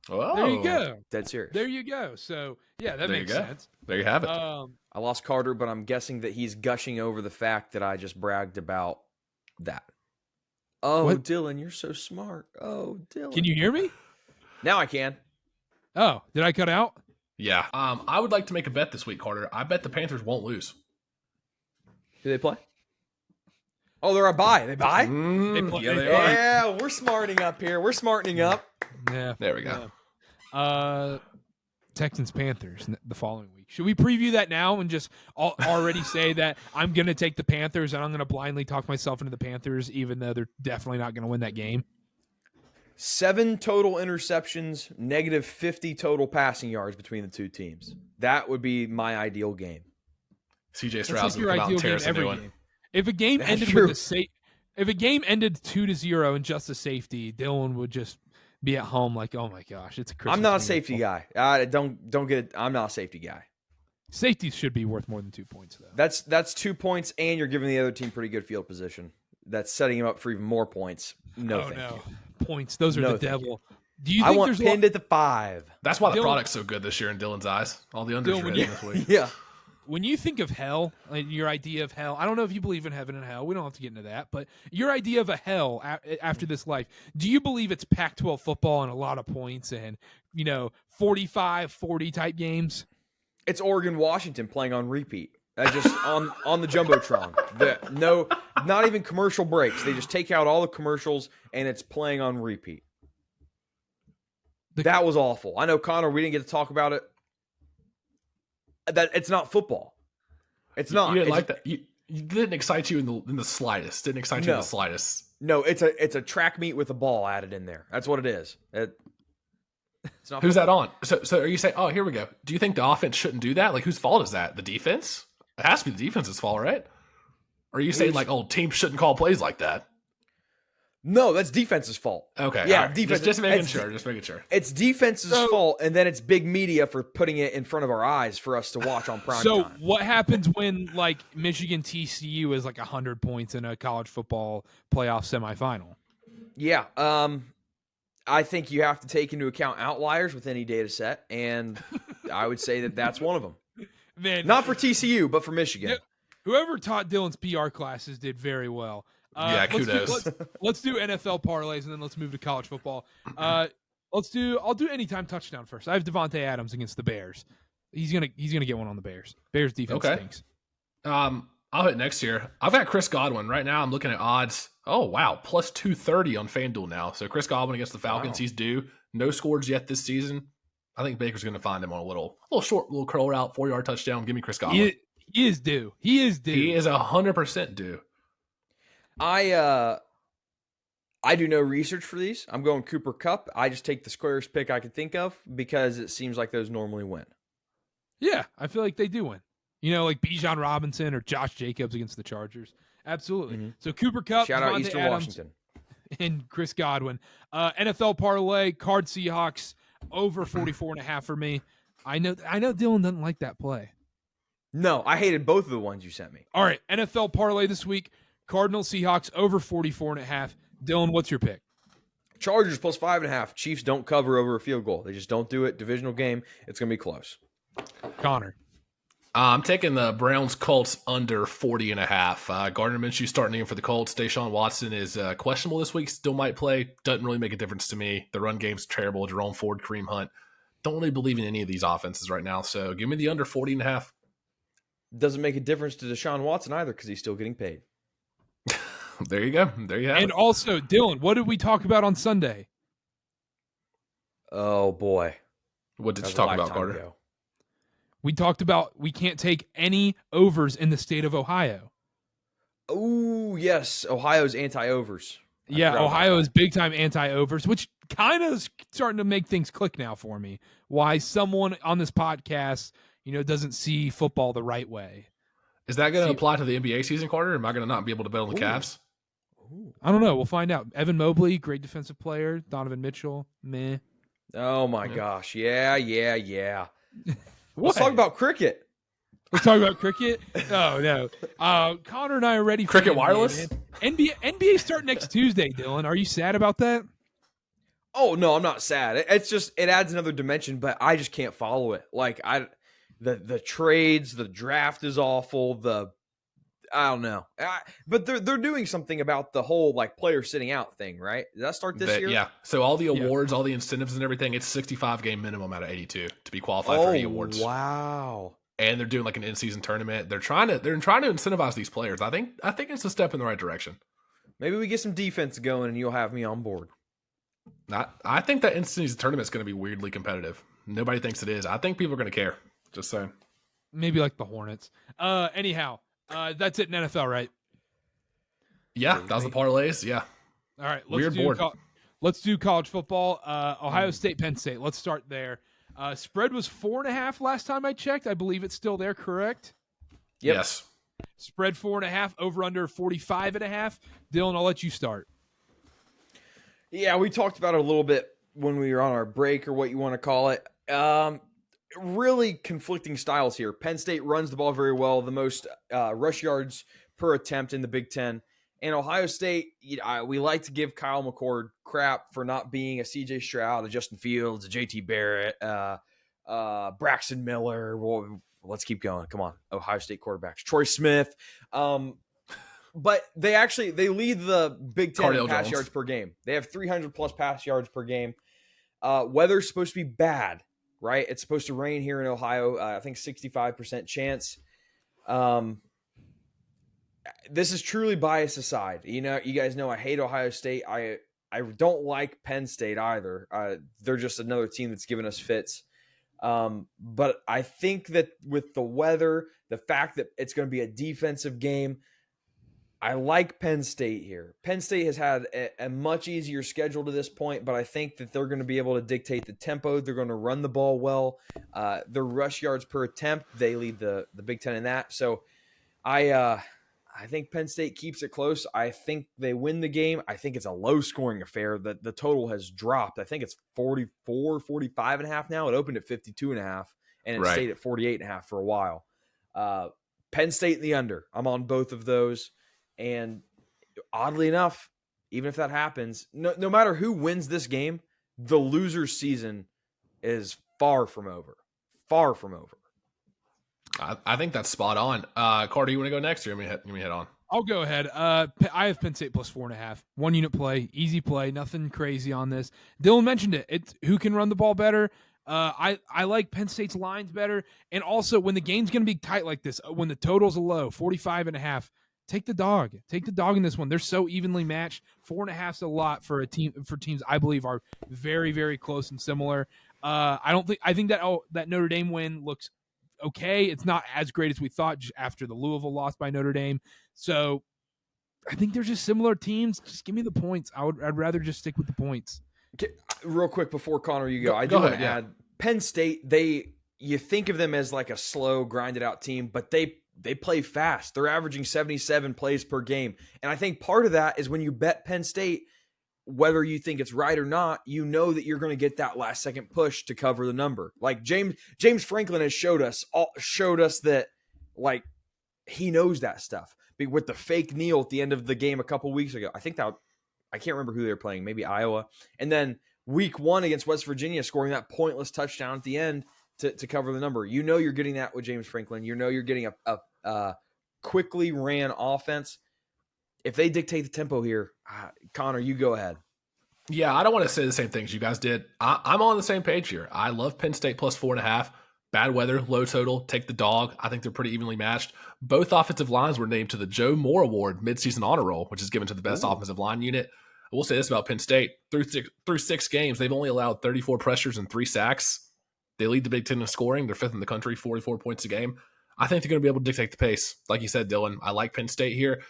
Oh, there you go. Dead serious. There you go. So, yeah, that makes sense. There you have it. I lost Karter, but I'm guessing that he's gushing over the fact that I just bragged about that. Oh, what? Dylan, you're so smart. Oh, Dylan. Can you hear me? Now I can. Oh, did I cut out? Yeah. I would like to make a bet this week, Carter. I bet the Panthers won't lose. Do they play? Oh, they're a bye. They bye? Yeah, they are. Yeah, we're smartening up here. We're smartening up. Yeah. There we go. Yeah. Texans Panthers the following week. Should we preview that now and just already say that I'm going to take the Panthers and I'm going to blindly talk myself into the Panthers, even though they're definitely not going to win that game? 7 total interceptions, negative 50 total passing yards between the two teams. That would be my ideal game. CJ Stroud's going to come out and tear us a new one. If a game ended with if a game ended 2-0 and just a safety, Dylan would just be at home like, oh my gosh, it's a Christmas. I'm not a safety guy. Don't get it. I'm not a safety guy. Safeties should be worth more than 2 points, though. That's 2 points, and you're giving the other team pretty good field position. That's setting him up for even more points. No, thank you. Points. Those are the devil. Do you think I want pinned at the 5. That's why the product's so good this year in Dylan's eyes. All the unders are hitting this week. Yeah. When you think of hell, like your idea of hell, I don't know if you believe in heaven and hell. We don't have to get into that. But your idea of a hell after this life, do you believe it's Pac-12 football and a lot of points and, 45-40 type games? It's Oregon-Washington playing on repeat. Just on the Jumbotron. Not even commercial breaks. They just take out all the commercials, and it's playing on repeat. That was awful. I know, Connor, we didn't get to talk about it. That it's not football. It's not. You didn't like that. You didn't excite you in the slightest. Didn't excite you in the slightest. No, it's a track meet with a ball added in there. That's what it is. It's not. Who's that on? So are you saying? Oh, here we go. Do you think the offense shouldn't do that? Like, whose fault is that? The defense? It has to be the defense's fault, right? Or are you saying teams shouldn't call plays like that? No, that's defense's fault. Okay. Yeah, right. defense. Just making sure. It's defense's fault, and then it's big media for putting it in front of our eyes for us to watch on prime time. So what happens when Michigan TCU is 100 points in a college football playoff semifinal? Yeah. I think you have to take into account outliers with any data set, and I would say that that's one of them. Man, not for TCU, but for Michigan. Yeah, whoever taught Dylan's PR classes did very well. Kudos. Let's do NFL parlays, and then let's move to college football. I'll do anytime touchdown first. I have Devontae Adams against the Bears. He's gonna get one on the Bears. Bears defense stinks. I'll hit next year. I've got Chris Godwin. Right now I'm looking at odds. Oh wow, plus 230 on FanDuel now. So Chris Godwin against the Falcons, he's due. No scores yet this season. I think Baker's gonna find him on a little short curl route, 4-yard touchdown. Give me Chris Godwin. He is due. He is 100% due. I do no research for these. I'm going Cooper Kupp. I just take the squarest pick I could think of because it seems like those normally win. Yeah, I feel like they do win. Like Bijan Robinson or Josh Jacobs against the Chargers. Absolutely. Mm-hmm. So Cooper Kupp, Shout out Devontae Eastern Adams, Washington. and Chris Godwin. NFL parlay, Card Seahawks over 44.5 for me. I know Dylan doesn't like that play. No, I hated both of the ones you sent me. All right, NFL parlay this week, Cardinals Seahawks over 44.5. Dylan, what's your pick? Chargers plus 5.5. Chiefs don't cover over a field goal. They just don't do it. Divisional game. It's going to be close. Connor. I'm taking the Browns Colts under 40.5. Gardner Minshew starting in for the Colts. Deshaun Watson is questionable this week. Still might play. Doesn't really make a difference to me. The run game's terrible. Jerome Ford, Kareem Hunt. Don't really believe in any of these offenses right now. So give me the under 40.5. Doesn't make a difference to Deshaun Watson either because he's still getting paid. There you go. There you have And it. also, Dylan, what did we talk about on Sunday? Oh, boy. What did That you was a talk about, lifetime Carter? ago. We talked about we can't take any overs in the state of Ohio. Oh, yes. Ohio's anti-overs. I Yeah, forgot about Ohio that. is big time anti-overs, which kind of is starting to make things click now for me. Why someone on this podcast, doesn't see football the right way. Is that going to See- apply to the NBA season, Carter? Am I going to not be able to bet on the Ooh. Cavs? Ooh. I don't know. We'll find out. Evan Mobley, great defensive player. Donovan Mitchell, meh. Oh, my Yeah. gosh. Yeah. What? Let's talk about cricket. Let's talk about cricket. Oh no, Connor and I are ready for Cricket the NBA, wireless? man. NBA start next Tuesday. Dylan, are you sad about that? Oh, no, I'm not sad. It's just it adds another dimension, but I just can't follow it. Like the trades, the draft is awful. I don't know. But they're doing something about the whole like player sitting out thing, right? Did that start this year? Yeah. So all the Yeah. awards, all the incentives and everything, it's 65 game minimum out of 82 to be qualified for any awards. Wow. And they're doing like an in-season tournament. They're trying to incentivize these players. I think it's a step in the right direction. Maybe we get some defense going and you'll have me on board. I think that in-season tournament is going to be weirdly competitive. Nobody thinks it is. I think people are going to care. Just saying. Maybe like the Hornets. Anyhow, that's it in NFL, right? Yeah, that was the parlays. Yeah. All right, Weird board. Let's do college football. Ohio State, Penn State. Let's start there. Spread was 4.5 last time I checked. I believe it's still there, correct? Yep. Yes. Spread 4.5, over under 45.5. Dylan, I'll let you start. Yeah, we talked about it a little bit when we were on our break or what you want to call it. Really conflicting styles here. Penn State runs the ball very well, the most rush yards per attempt in the Big Ten. And Ohio State, we like to give Kyle McCord crap for not being a C.J. Stroud, a Justin Fields, a J.T. Barrett, Braxton Miller. Well, let's keep going. Come on, Ohio State quarterbacks. Troy Smith. But they lead the Big Ten in pass yards per game. They have 300 plus pass yards per game. Weather's supposed to be bad, right? It's supposed to rain here in Ohio. I think 65% chance. This is truly bias aside. You guys know I hate Ohio State. I don't like Penn State either. They're just another team that's given us fits. But I think that with the weather, the fact that it's going to be a defensive game, I like Penn State here. Penn State has had a much easier schedule to this point, but I think that they're going to be able to dictate the tempo. They're going to run the ball well. Their rush yards per attempt, they lead the Big Ten in that. So I think Penn State keeps it close. I think they win the game. I think it's a low-scoring affair. The total has dropped. I think it's 44, 45.5 now. It opened at 52.5, and it stayed at 48.5 for a while. Penn State in the under. I'm on both of those. And oddly enough, even if that happens, no matter who wins this game, the loser's season is far from over. Far from over. I think that's spot on. Carter, you want to go next, or you want me to head on? I'll go ahead. I have Penn State plus 4.5. 1 unit play, easy play, nothing crazy on this. Dylan mentioned it. It's who can run the ball better. I like Penn State's lines better. And also, when the game's going to be tight like this, when the total's low, 45.5, take the dog. Take the dog in this one. They're so evenly matched. 4.5's a lot for teams I believe are very, very close and similar. I think that Notre Dame win looks okay. It's not as great as we thought just after the Louisville loss by Notre Dame. So I think they're just similar teams. Just give me the points. I'd rather just stick with the points. Real quick before Connor, you go. I do go want ahead, to yeah. add Penn State. They you think of them as like a slow, grinded out team, but they play fast. They're averaging 77 plays per game. And I think part of that is when you bet Penn State, whether you think it's right or not, you know that you're going to get that last second push to cover the number. Like James Franklin has showed us that like he knows that stuff. But with the fake kneel at the end of the game a couple weeks ago, I can't remember who they were playing, maybe Iowa. And then week 1 against West Virginia, scoring that pointless touchdown at the end to cover the number. You know you're getting that with James Franklin. You know you're getting a quickly ran offense. If they dictate the tempo here, Connor, you go ahead. Yeah, I don't want to say the same things you guys did. I'm on the same page here. I love Penn State plus 4.5. Bad weather, low total, take the dog. I think they're pretty evenly matched. Both offensive lines were named to the Joe Moore Award midseason honor roll, which is given to the best offensive line unit. I will say this about Penn State. Through 6 games, they've only allowed 34 pressures and 3 sacks. They lead the Big Ten in scoring. They're 5th in the country, 44 points a game. I think they're going to be able to dictate the pace. Like you said, Dylan, I like Penn State here.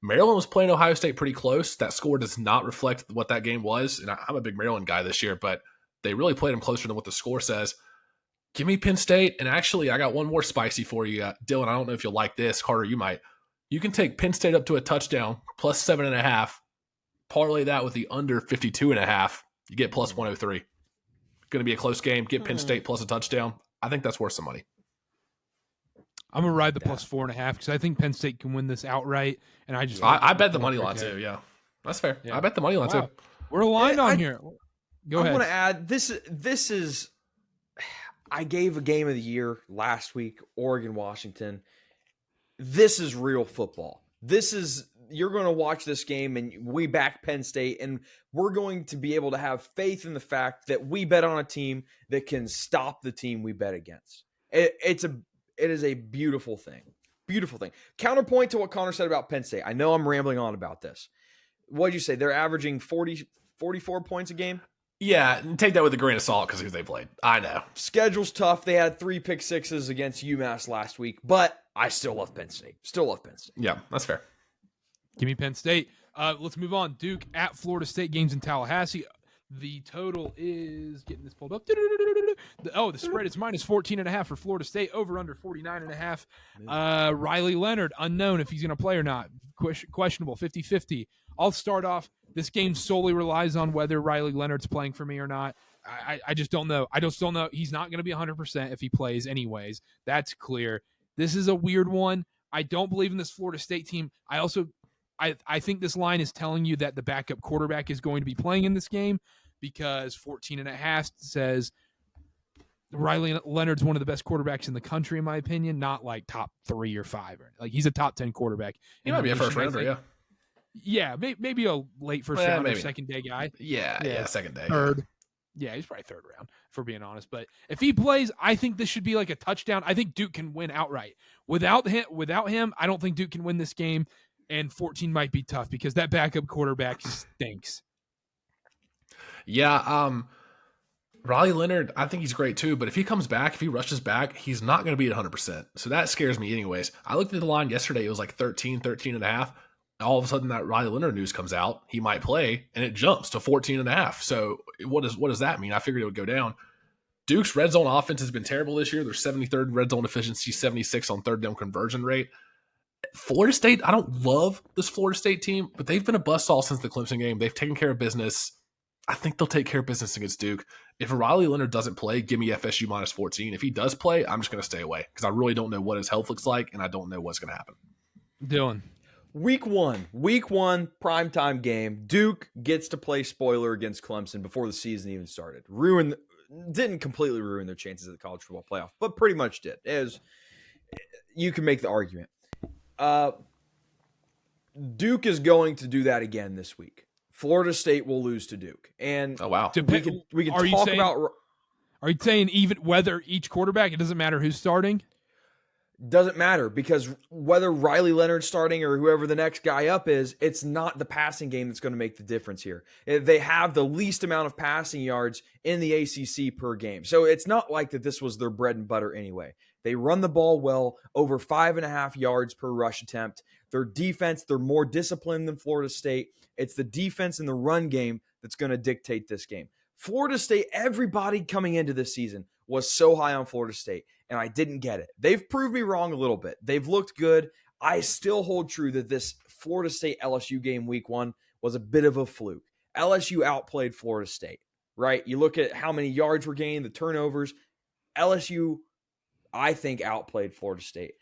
Maryland was playing Ohio State pretty close. That score does not reflect what that game was. And I'm a big Maryland guy this year, but they really played them closer than what the score says. Give me Penn State. And actually, I got one more spicy for you. Dylan, I don't know if you'll like this. Carter, you might. You can take Penn State up to a touchdown, plus 7.5. Parlay that with the under 52.5. You get plus 103. Going to be a close game. Get Penn State plus a touchdown. I think that's worth some money. I'm gonna ride the plus 4.5 because I think Penn State can win this outright, and I bet the money line too. Yeah, that's fair. Yeah. I bet the money line too. We're aligned on here. Go ahead. I want to add this is. I gave a game of the year last week, Oregon, Washington. This is real football. You're going to watch this game, and we back Penn State, and we're going to be able to have faith in the fact that we bet on a team that can stop the team we bet against. It is a beautiful thing. Beautiful thing. Counterpoint to what Connor said about Penn State. I know I'm rambling on about this. What did you say? They're averaging 44 points a game? Yeah, take that with a grain of salt because who they played. I know. Schedule's tough. They had 3 pick sixes against UMass last week, but I still love Penn State. Yeah, that's fair. Give me Penn State. Let's move on. Duke at Florida State, games in Tallahassee. The total is getting this pulled up. The spread is minus 14.5 for Florida State, over under 49.5. Riley Leonard, unknown if he's going to play or not. Questionable, 50-50. I'll start off. This game solely relies on whether Riley Leonard's playing for me or not. I just don't know. I just don't know. He's not going to be 100% if he plays anyways. That's clear. This is a weird one. I don't believe in this Florida State team. I think this line is telling you that the backup quarterback is going to be playing in this game because 14.5 says Riley Leonard's one of the best quarterbacks in the country, in my opinion, not like top 3 or 5. Like he's a top 10 quarterback. He might be a first rounder, yeah. Yeah, maybe a late first round or second day guy. Yeah, second day. Third. Yeah, he's probably third round, for being honest. But if he plays, I think this should be like a touchdown. I think Duke can win outright. Without him, I don't think Duke can win this game. And 14 might be tough because that backup quarterback stinks. Yeah, Riley Leonard, I think he's great too. But if he comes back, if he rushes back, he's not going to be at 100%. So that scares me anyways. I looked at the line yesterday. It was like 13.5. All of a sudden that Riley Leonard news comes out. He might play, and it jumps to 14.5. So what does that mean? I figured it would go down. Duke's red zone offense has been terrible this year. They're 73rd in red zone efficiency, 76 on third down conversion rate. Florida State, I don't love this Florida State team, but they've been a buzzsaw since the Clemson game. They've taken care of business. I think they'll take care of business against Duke. If Riley Leonard doesn't play, give me FSU minus 14. If he does play, I'm just going to stay away because I really don't know what his health looks like, and I don't know what's going to happen. Dylan. Week one, primetime game. Duke gets to play spoiler against Clemson before the season even started. Didn't completely ruin their chances at the college football playoff, but pretty much did. You can make the argument. Duke is going to do that again this week. Florida State will lose to Duke. And oh wow, we can talk about. Are you saying even whether each quarterback, it doesn't matter who's starting? Doesn't matter because whether Riley Leonard's starting or whoever the next guy up is, it's not the passing game that's going to make the difference here. They have the least amount of passing yards in the ACC per game. So it's not like that this was their bread and butter anyway. They run the ball well, over 5.5 yards per rush attempt. Their defense, they're more disciplined than Florida State. It's the defense in the run game that's going to dictate this game. Florida State, everybody coming into this season was so high on Florida State, and I didn't get it. They've proved me wrong a little bit. They've looked good. I still hold true that this Florida State LSU game week 1 was a bit of a fluke. LSU outplayed Florida State, right? You look at how many yards were gained, the turnovers. LSU, I think, outplayed Florida State.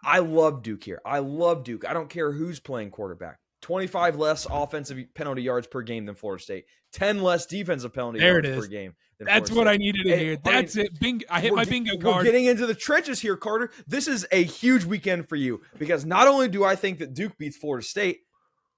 I love Duke here. I love Duke. I don't care who's playing quarterback. 25 less offensive penalty yards per game than Florida State. 10 less defensive penalty yards per game than That's Florida what State. I needed to hear. That's it. Bingo. I hit my bingo We're card. getting into the trenches here, Carter. This is a huge weekend for you because not only do I think that Duke beats Florida State,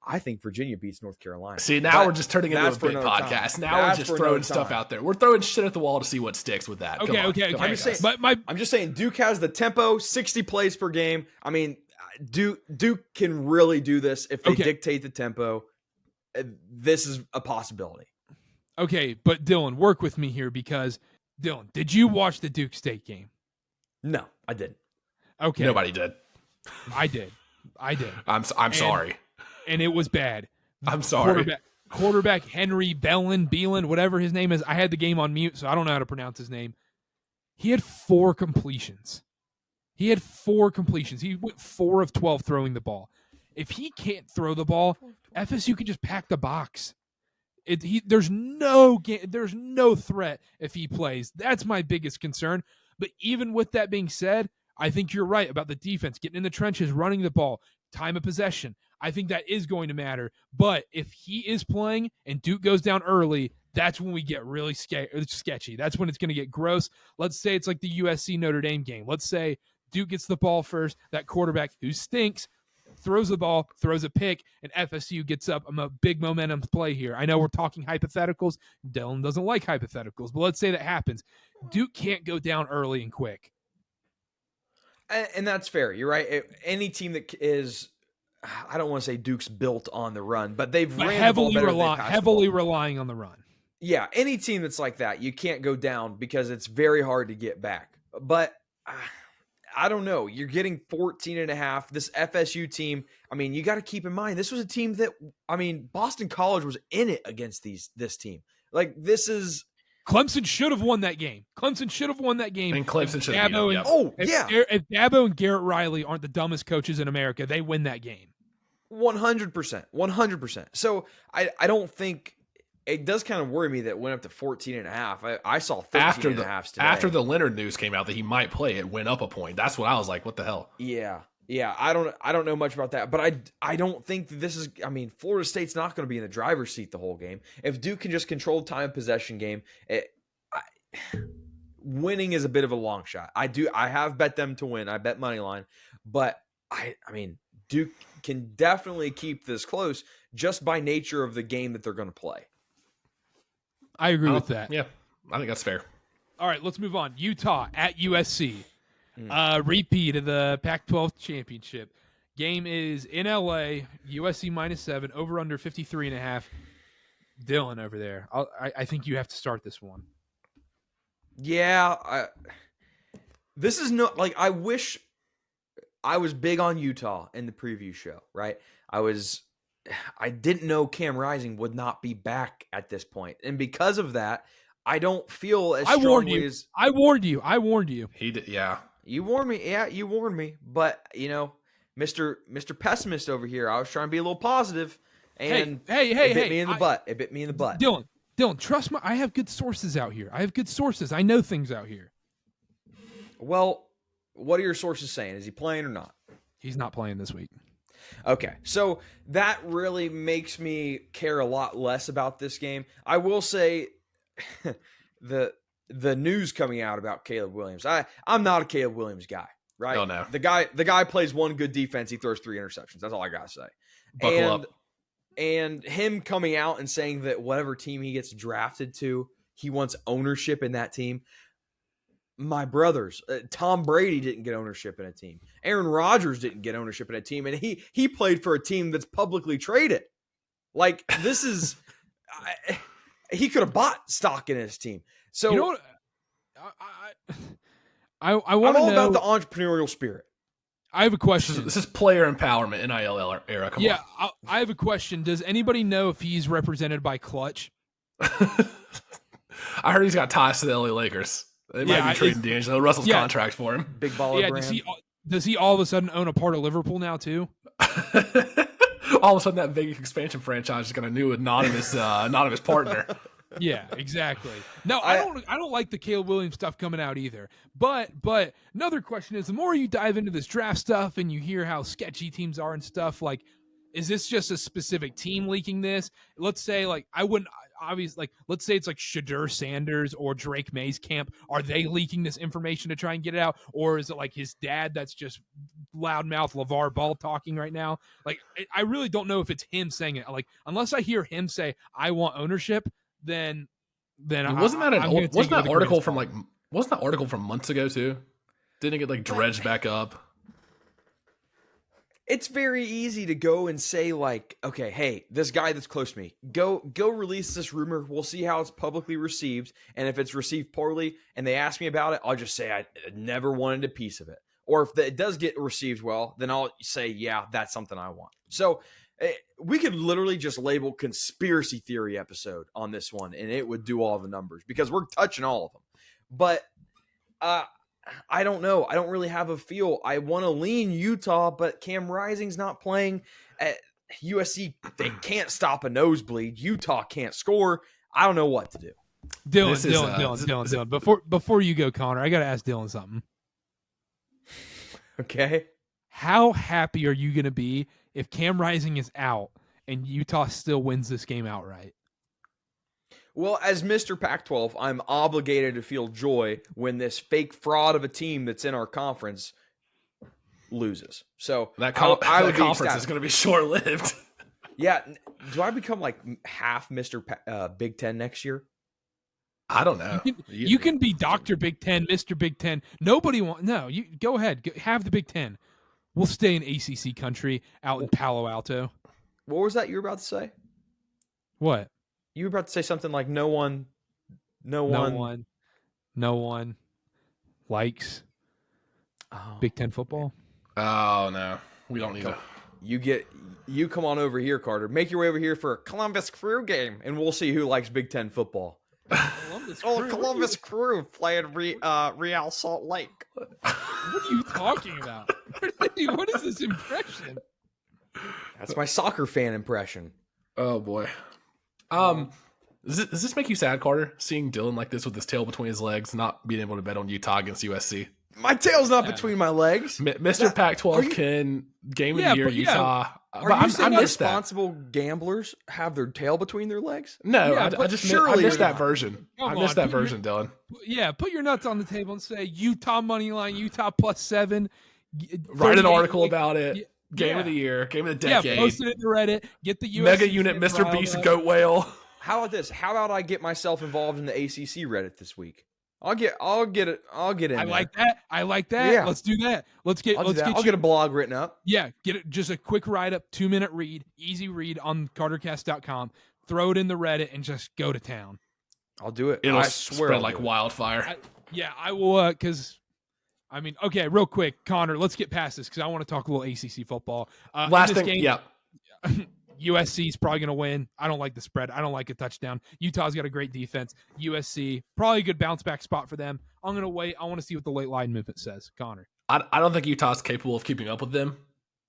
I think Virginia beats North Carolina. See, now But we're just turning into a big podcast. time. Now That's we're for just throwing another stuff time. out there. We're throwing shit at the wall to see what sticks with that. Okay, Come on. okay. Come I'm on, just guys. saying- But I'm just saying Duke has the tempo, 60 plays per game. I mean, Duke can really do this if they dictate the tempo. This is a possibility. okay, but Dylan, work with me here because Dylan, did you watch the Duke State game? No, I didn't. Okay, Nobody did. I did. I'm sorry. And it was bad. I'm sorry. Quarterback Henry Beelan, whatever his name is. I had the game on mute, so I don't know how to pronounce his name. He had 4 completions. He went 4 of 12 throwing the ball. If he can't throw the ball, FSU can just pack the box. There's no threat if he plays. That's my biggest concern. But even with that being said, I think you're right about the defense getting in the trenches, running the ball, time of possession. I think that is going to matter. But if he is playing and Duke goes down early, that's when we get really sketchy. That's when it's going to get gross. Let's say it's like the USC Notre Dame game. Let's say Duke gets the ball first. That quarterback who stinks throws the ball, throws a pick, and FSU gets up a big momentum play here. I know we're talking hypotheticals. Dylan doesn't like hypotheticals, but let's say that happens. Duke can't go down early and quick. And that's fair. You're right. Any team that is, I don't want to say Duke's built on the run, but they've ran the ball better than they passed the ball. Relying on the run. Yeah, any team that's like that, you can't go down because it's very hard to get back. But I don't know. You're getting 14.5. This FSU team, I mean, you got to keep in mind, this was a team that, I mean, Boston College was in it against this team. Like, this is... Clemson should have won that game. And Clemson should have beat them. If Dabo and Garrett Riley aren't the dumbest coaches in America, they win that game. 100%. So I don't think... It does kind of worry me that it went up to 14.5. I saw 13.5 today. After the Leonard news came out that he might play, it went up a point. That's what I was like, what the hell? Yeah. I don't know much about that, but I don't think that this is. I mean, Florida State's not going to be in the driver's seat the whole game. If Duke can just control the time of possession game, winning is a bit of a long shot. I have bet them to win. I bet money line, but I mean, Duke can definitely keep this close just by nature of the game that they're going to play. I agree with that. Yeah, I think that's fair. All right, let's move on. Utah at USC. Repeat of the Pac-12 championship. Game is in LA, USC -7, over under 53.5. Dylan over there. I think you have to start this one. Yeah. This is no, like, I wish I was big on Utah in the preview show, right? I didn't know Cam Rising would not be back at this point. And because of that, I don't feel as strongly as... I warned you. He did, yeah. You warned me. Yeah, you warned me. But, you know, Mr. Pessimist over here, I was trying to be a little positive. And it bit me in the butt. It bit me in the butt. Dylan, trust me. I have good sources out here. I have good sources. I know things out here. Well, what are your sources saying? Is he playing or not? He's not playing this week. Okay, so that really makes me care a lot less about this game. I will say the news coming out about Caleb Williams. I'm not a Caleb Williams guy, right? Oh, no. The guy plays one good defense. He throws 3 interceptions. That's all I got to say. Buckle up. And him coming out and saying that whatever team he gets drafted to, he wants ownership in that team. My brothers, Tom Brady didn't get ownership in a team. Aaron Rodgers didn't get ownership in a team, and he played for a team that's publicly traded. Like, this is, he could have bought stock in his team. So, you know what? I want to know. I'm all about the entrepreneurial spirit. I have a question. This is player empowerment, NIL era. Come on. I have a question. Does anybody know if he's represented by Clutch? I heard he's got ties to the LA Lakers. They might be trading D'Angelo Russell's contract for him. Big baller brand. Does he all of a sudden own a part of Liverpool now too? All of a sudden, that Vegas expansion franchise is got a new anonymous partner. Yeah, exactly. No, I don't like the Caleb Williams stuff coming out either. But another question is, the more you dive into this draft stuff and you hear how sketchy teams are and stuff, like, is this just a specific team leaking this? Let's say, like, let's say it's like Shadur Sanders or Drake May's camp. Are they leaking this information to try and get it out? Or is it like his dad that's just loudmouth LeVar Ball talking right now? Like, I really don't know if it's him saying it. Like, unless I hear him say, I want ownership, then wasn't that article from months ago too? Didn't it get like dredged back up? It's very easy to go and say, like, okay, hey, this guy that's close to me, go release this rumor. We'll see how it's publicly received. And if it's received poorly and they ask me about it, I'll just say I never wanted a piece of it. Or if it does get received well, then I'll say, yeah, that's something I want. So we could literally just label conspiracy theory episode on this one, and it would do all the numbers because we're touching all of them. But I don't know. I don't really have a feel. I want to lean Utah, but Cam Rising's not playing. At USC, they can't stop a nosebleed. Utah can't score. I don't know what to do. Dylan. Before you go, Connor, I got to ask Dylan something. Okay. How happy are you going to be if Cam Rising is out and Utah still wins this game outright? Well, as Mr. Pac-12, I'm obligated to feel joy when this fake fraud of a team that's in our conference loses. So that conference is going to be short-lived. Yeah. Do I become like half Mr. Big Ten next year? I don't know. You can be Dr. Big Ten, Mr. Big Ten. Nobody wants. No, you go ahead. Have the Big Ten. We'll stay in ACC country out in Palo Alto. What was that you were about to say? What? You were about to say something like no one likes Big Ten football. Oh no, we don't need to. You come on over here, Carter. Make your way over here for a Columbus Crew game, and we'll see who likes Big Ten football. Columbus Crew playing Real Salt Lake. What are you talking about? What is this impression? That's my soccer fan impression. Oh boy. Does this make you sad, Carter? Seeing Dylan like this with his tail between his legs, not being able to bet on Utah against USC? My tail's not between my legs. Mr. Pac-12 can game of the year Utah. Are you saying responsible gamblers have their tail between their legs? No, I missed that version. I missed that version, Dylan. Yeah, put your nuts on the table and say Utah money line, Utah +7. Write an article about it. Game of the year, game of the decade. Yeah, post it to Reddit. Get the USC Mega Unit, Mr. Beast, Goat Whale. How about this? How about I get myself involved in the ACC Reddit this week? I'll get in. I like that. Yeah. Let's do that. I'll get a blog written up. Yeah, get it. Just a quick write up, 2-minute read, easy read on cartercast.com. Throw it in the Reddit and just go to town. I'll do it. It'll spread like wildfire. I will. Okay, real quick, Connor. Let's get past this because I want to talk a little ACC football. Last thing, yeah. USC's probably going to win. I don't like the spread. I don't like a touchdown. Utah's got a great defense. USC, probably a good bounce back spot for them. I'm going to wait. I want to see what the late line movement says. Connor. I don't think Utah's capable of keeping up with them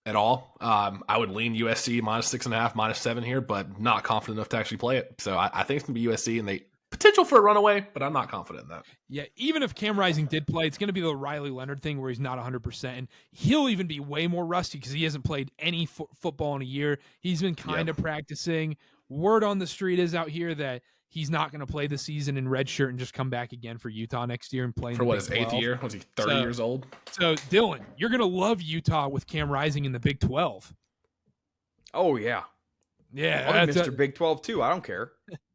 at all. I would lean USC -6.5, -7 here, but not confident enough to actually play it. So I think it's going to be USC, and they potential for a runaway, but I'm not confident in that. Yeah, even if Cam Rising did play, it's going to be the Riley Leonard thing where he's not 100%. And he'll even be way more rusty because he hasn't played any football in a year. He's been kind of practicing. Word on the street is out here that he's not going to play the season in red shirt and just come back again for Utah next year and play. For what, his 8th year? Was he 30 years old? So, Dylan, you're going to love Utah with Cam Rising in the Big 12. Oh, yeah. Yeah, I'll be Mr. Big 12 too. I don't care.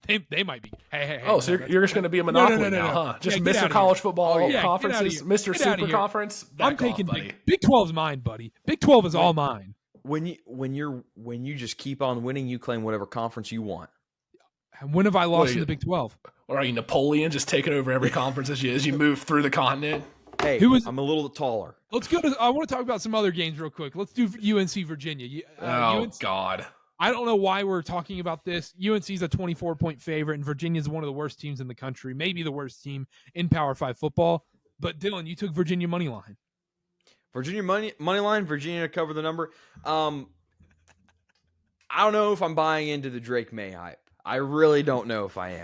They might be. Hey. Oh, so you're just going to be a monopoly now, huh? Just Mr. College Football conferences, Mr. Super Conference. I'm taking Big 12's mine, buddy. Big 12 is all mine. When you just keep on winning, you claim whatever conference you want. When have I lost in the Big 12? Or are you Napoleon, just taking over every conference as you move through the continent? Hey, I'm a little taller. Let's go to. I want to talk about some other games real quick. Let's do UNC Virginia. God. I don't know why we're talking about this. UNC's a 24-point favorite, and Virginia's one of the worst teams in the country, maybe the worst team in Power 5 football. But Dylan, you took Virginia money line. Virginia money line, Virginia to cover the number. I don't know if I'm buying into the Drake May hype. I really don't know if I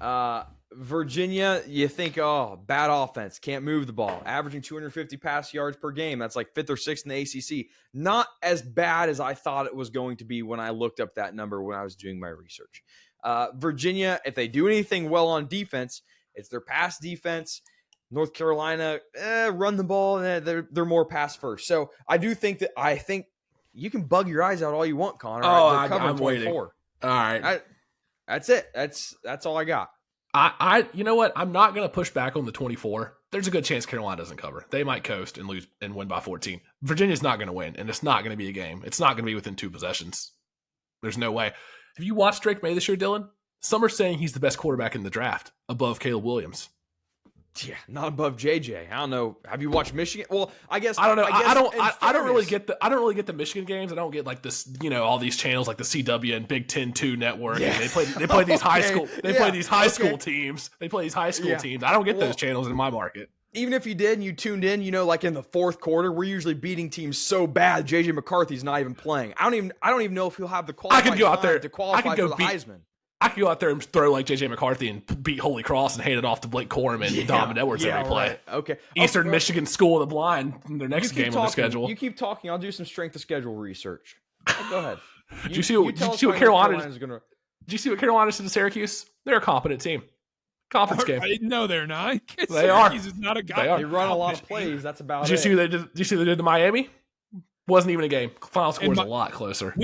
am. Virginia, you think, oh, bad offense, can't move the ball, averaging 250 pass yards per game. That's like 5th or 6th in the ACC. Not as bad as I thought it was going to be when I looked up that number when I was doing my research. Virginia, if they do anything well on defense, it's their pass defense. North Carolina, run the ball, they're more pass first. So I think you can bug your eyes out all you want, Connor. Oh, I'm 24. waiting. All right. That's it. That's all I got. You know what? I'm not going to push back on the 24. There's a good chance Carolina doesn't cover. They might coast and lose and win by 14. Virginia's not going to win, and it's not going to be a game. It's not going to be within 2 possessions. There's no way. Have you watched Drake May this year, Dylan? Some are saying he's the best quarterback in the draft, above Caleb Williams. Yeah, not above JJ. I don't know. Have you watched Michigan? Well, I guess I don't know. I don't really get. I don't really get the Michigan games. I don't get like this, all these channels like the CW and Big 10-2 network. Yeah. And they play these high school. They play these high school Okay. teams. They play these high school Yeah. teams. I don't get those channels in my market. Even if you did and you tuned in, like in the 4th quarter, we're usually beating teams so bad. JJ McCarthy's not even playing. I don't even know if he'll have the qualifying I could go out there to qualify for the Heisman. I could go out there and throw like JJ McCarthy and beat Holy Cross and hand it off to Blake Corum and Donovan Edwards every play. Right. Okay. Eastern Michigan School of the Blind in their next game on the schedule. You keep talking. I'll do some strength of schedule research. Go ahead. Did you see what Carolina's going to? Did you see what Carolina did to Syracuse? They're a competent team. Conference game. No, they're not. They are. Is not a They run a lot of plays. That's about Did you see what they did? Did you see what they did to Miami? Wasn't even a game. Final score is a lot closer.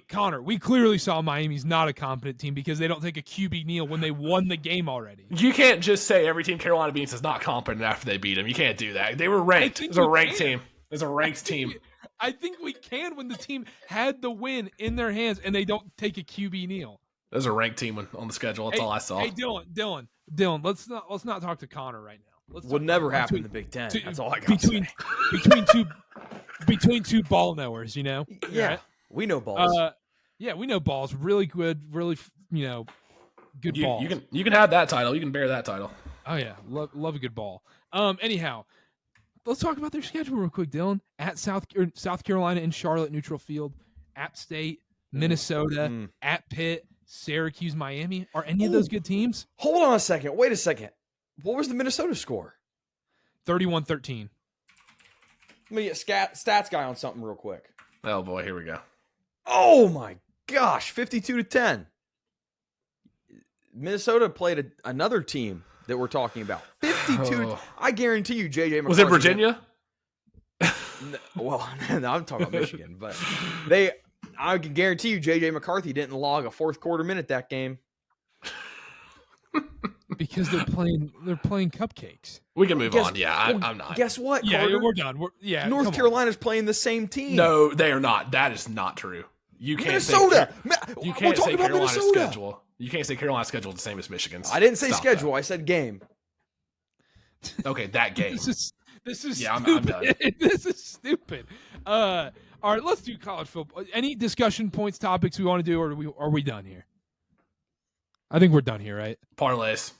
Connor, we clearly saw Miami's not a competent team because they don't take a QB kneel when they won the game already. You can't just say every team Carolina beats is not competent after they beat them. You can't do that. They were ranked. It was a ranked team. It was a ranked team. I think we can when the team had the win in their hands and they don't take a QB kneel. There's a ranked team on the schedule. That's all I saw. Hey, Dylan, let's not talk to Connor right now. Would never happen in the Big Ten. That's all I got. Between two ball knowers, Yeah, right? we know balls. We know balls. Really good, really good balls. You can have that title. You can bear that title. Oh yeah, love a good ball. Anyhow, let's talk about their schedule real quick, Dylan. At South Carolina in Charlotte, neutral field. App State, Minnesota, at Pitt, Syracuse, Miami. Are any of those good teams? Hold on a second. Wait a second. What was the Minnesota score? 31-13. Let me get stats guy on something real quick. Oh boy, here we go. Oh my gosh, 52-10. Minnesota played another team that we're talking about. 52. Oh. I guarantee you, JJ McCarthy. Was it Virginia? Well, no, I'm talking about Michigan, but I can guarantee you, JJ McCarthy didn't log a 4th quarter minute that game. Because they're playing cupcakes. We can move on. Yeah, I'm not. Guess what? Yeah, Carter? we're done. North Carolina's playing the same team. No, they are not. That is not true. You can't Minnesota. You can't say Carolina's Minnesota. schedule. You can't say Carolina's schedule is the same as Michigan's. I didn't say Stop schedule. that. I said game. Okay, that game. This is Yeah, I'm stupid. done. This is stupid. All right, let's do college football. Any discussion points, topics we want to do, or are we done here? I think we're done here, right? Parlays.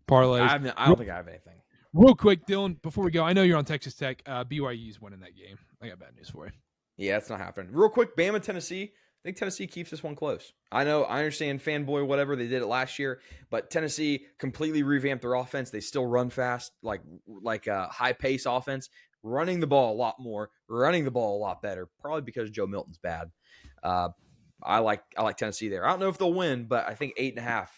Parlays. I don't think I have anything. Real quick, Dylan, before we go, I know you're on Texas Tech. BYU's winning that game. I got bad news for you. Yeah, it's not happening. Real quick, Bama, Tennessee. I think Tennessee keeps this one close. I understand fanboy, whatever. They did it last year, but Tennessee completely revamped their offense. They still run fast, like a high-pace offense, running the ball a lot more, running the ball a lot better, probably because Joe Milton's bad. I like Tennessee there. I don't know if they'll win, but I think 8.5,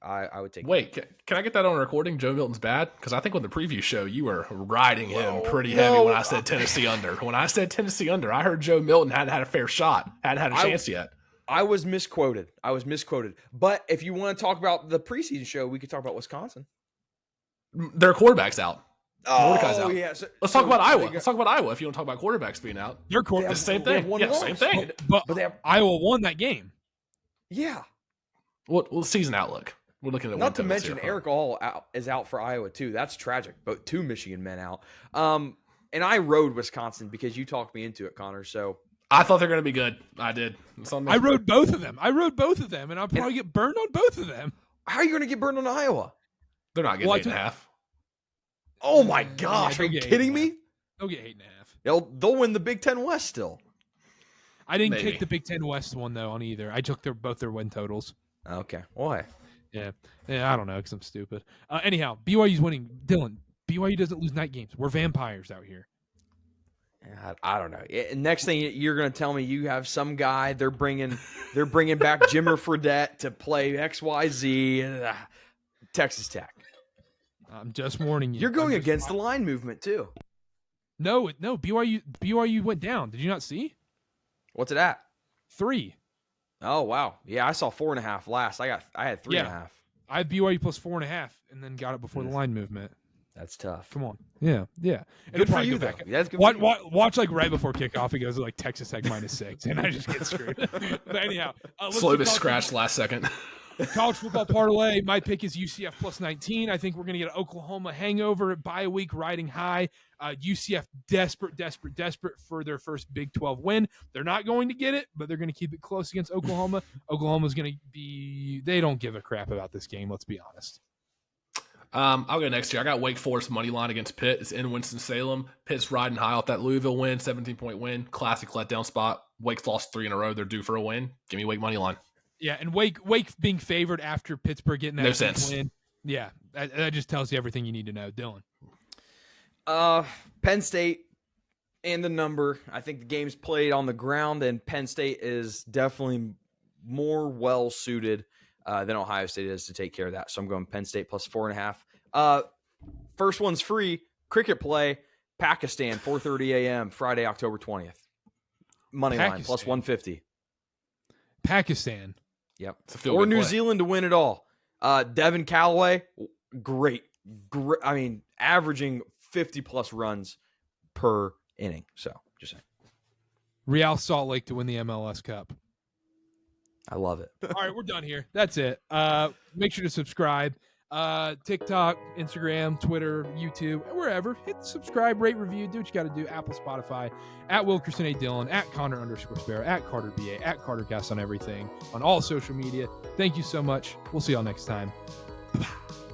I would take. Wait, can I get that on recording? Joe Milton's bad? Because I think on the preview show, you were riding him pretty heavy when I said Tennessee under. When I said Tennessee under, I heard Joe Milton hadn't had a fair shot, hadn't had a chance yet. I was misquoted. But if you want to talk about the preseason show, we could talk about Wisconsin. Their quarterback's out. Mordecai's out. Yeah. Let's talk about Iowa. Let's talk about Iowa if you want to talk about quarterbacks being out. Their They have- It's the same they have thing. one Yeah, loss. same thing. But they have, Iowa won that game. yeah. Well, season outlook. We're looking at Not to 1-7 mention here. Eric All is out for Iowa too. That's tragic. Both 2 Michigan men out. And I rode Wisconsin because you talked me into it, Connor. So I thought they're going to be good. I did. I rode both of them. And I'll probably get burned on both of them. How are you going to get burned on Iowa? They're not getting 8.5. Oh my gosh! Yeah, are you kidding me? They'll get 8.5. They'll win the Big Ten West still. I didn't kick the Big Ten West one though on either. I took both their win totals. Okay, why? Yeah, I don't know because I'm stupid. Anyhow, BYU's winning. Dylan, BYU doesn't lose night games. We're vampires out here. I don't know. Next thing you're going to tell me, you have some guy they're bringing back Jimmer Fredette to play XYZ. Texas Tech. I'm just warning you. You're going against the line movement too. No. BYU went down. Did you not see? What's it at? 3. Oh wow. Yeah, I saw 4.5 last. I had 3.5. I had BYU plus 4.5, and then got it before the line movement. That's tough. Come on. Yeah. Good for you, though. That's good. Watch like right before kickoff, it goes like Texas Tech -6, and I just get screwed. But anyhow, Slovis scratched last second. College football parlay. My pick is UCF plus 19. I think we're going to get an Oklahoma hangover bye week riding high. UCF desperate for their first Big 12 win. They're not going to get it, but they're going to keep it close against Oklahoma. Oklahoma's going to be – they don't give a crap about this game, let's be honest. I'll go next year. I got Wake Forest money line against Pitt. It's in Winston-Salem. Pitt's riding high off that Louisville win, 17-point win. Classic letdown spot. Wake's lost 3 in a row. They're due for a win. Give me Wake money line. Yeah, and Wake being favored after Pittsburgh getting that no sense. win. Yeah, that just tells you everything you need to know. Dylan. Penn State and the number. I think the game's played on the ground, and Penn State is definitely more well-suited than Ohio State is to take care of that. So I'm going Penn State plus 4.5. First one's free. Cricket play. Pakistan, 4:30 a.m. Friday, October 20th. Money line plus 150. Pakistan. Yep. Or New Zealand to win it all. Devin Callaway, great. I mean, averaging 50-plus runs per inning. So, just saying. Real Salt Lake to win the MLS Cup. I love it. All right, we're done here. That's it. Make sure to subscribe. TikTok, Instagram, Twitter, YouTube, wherever. Hit subscribe, rate, review, do what you got to do. Apple, Spotify, at Wilkerson A. Dillon, at Connor_Sparrow, at Karter BA, at CarterCast on everything, on all social media. Thank you so much. We'll see y'all next time. Bye-bye.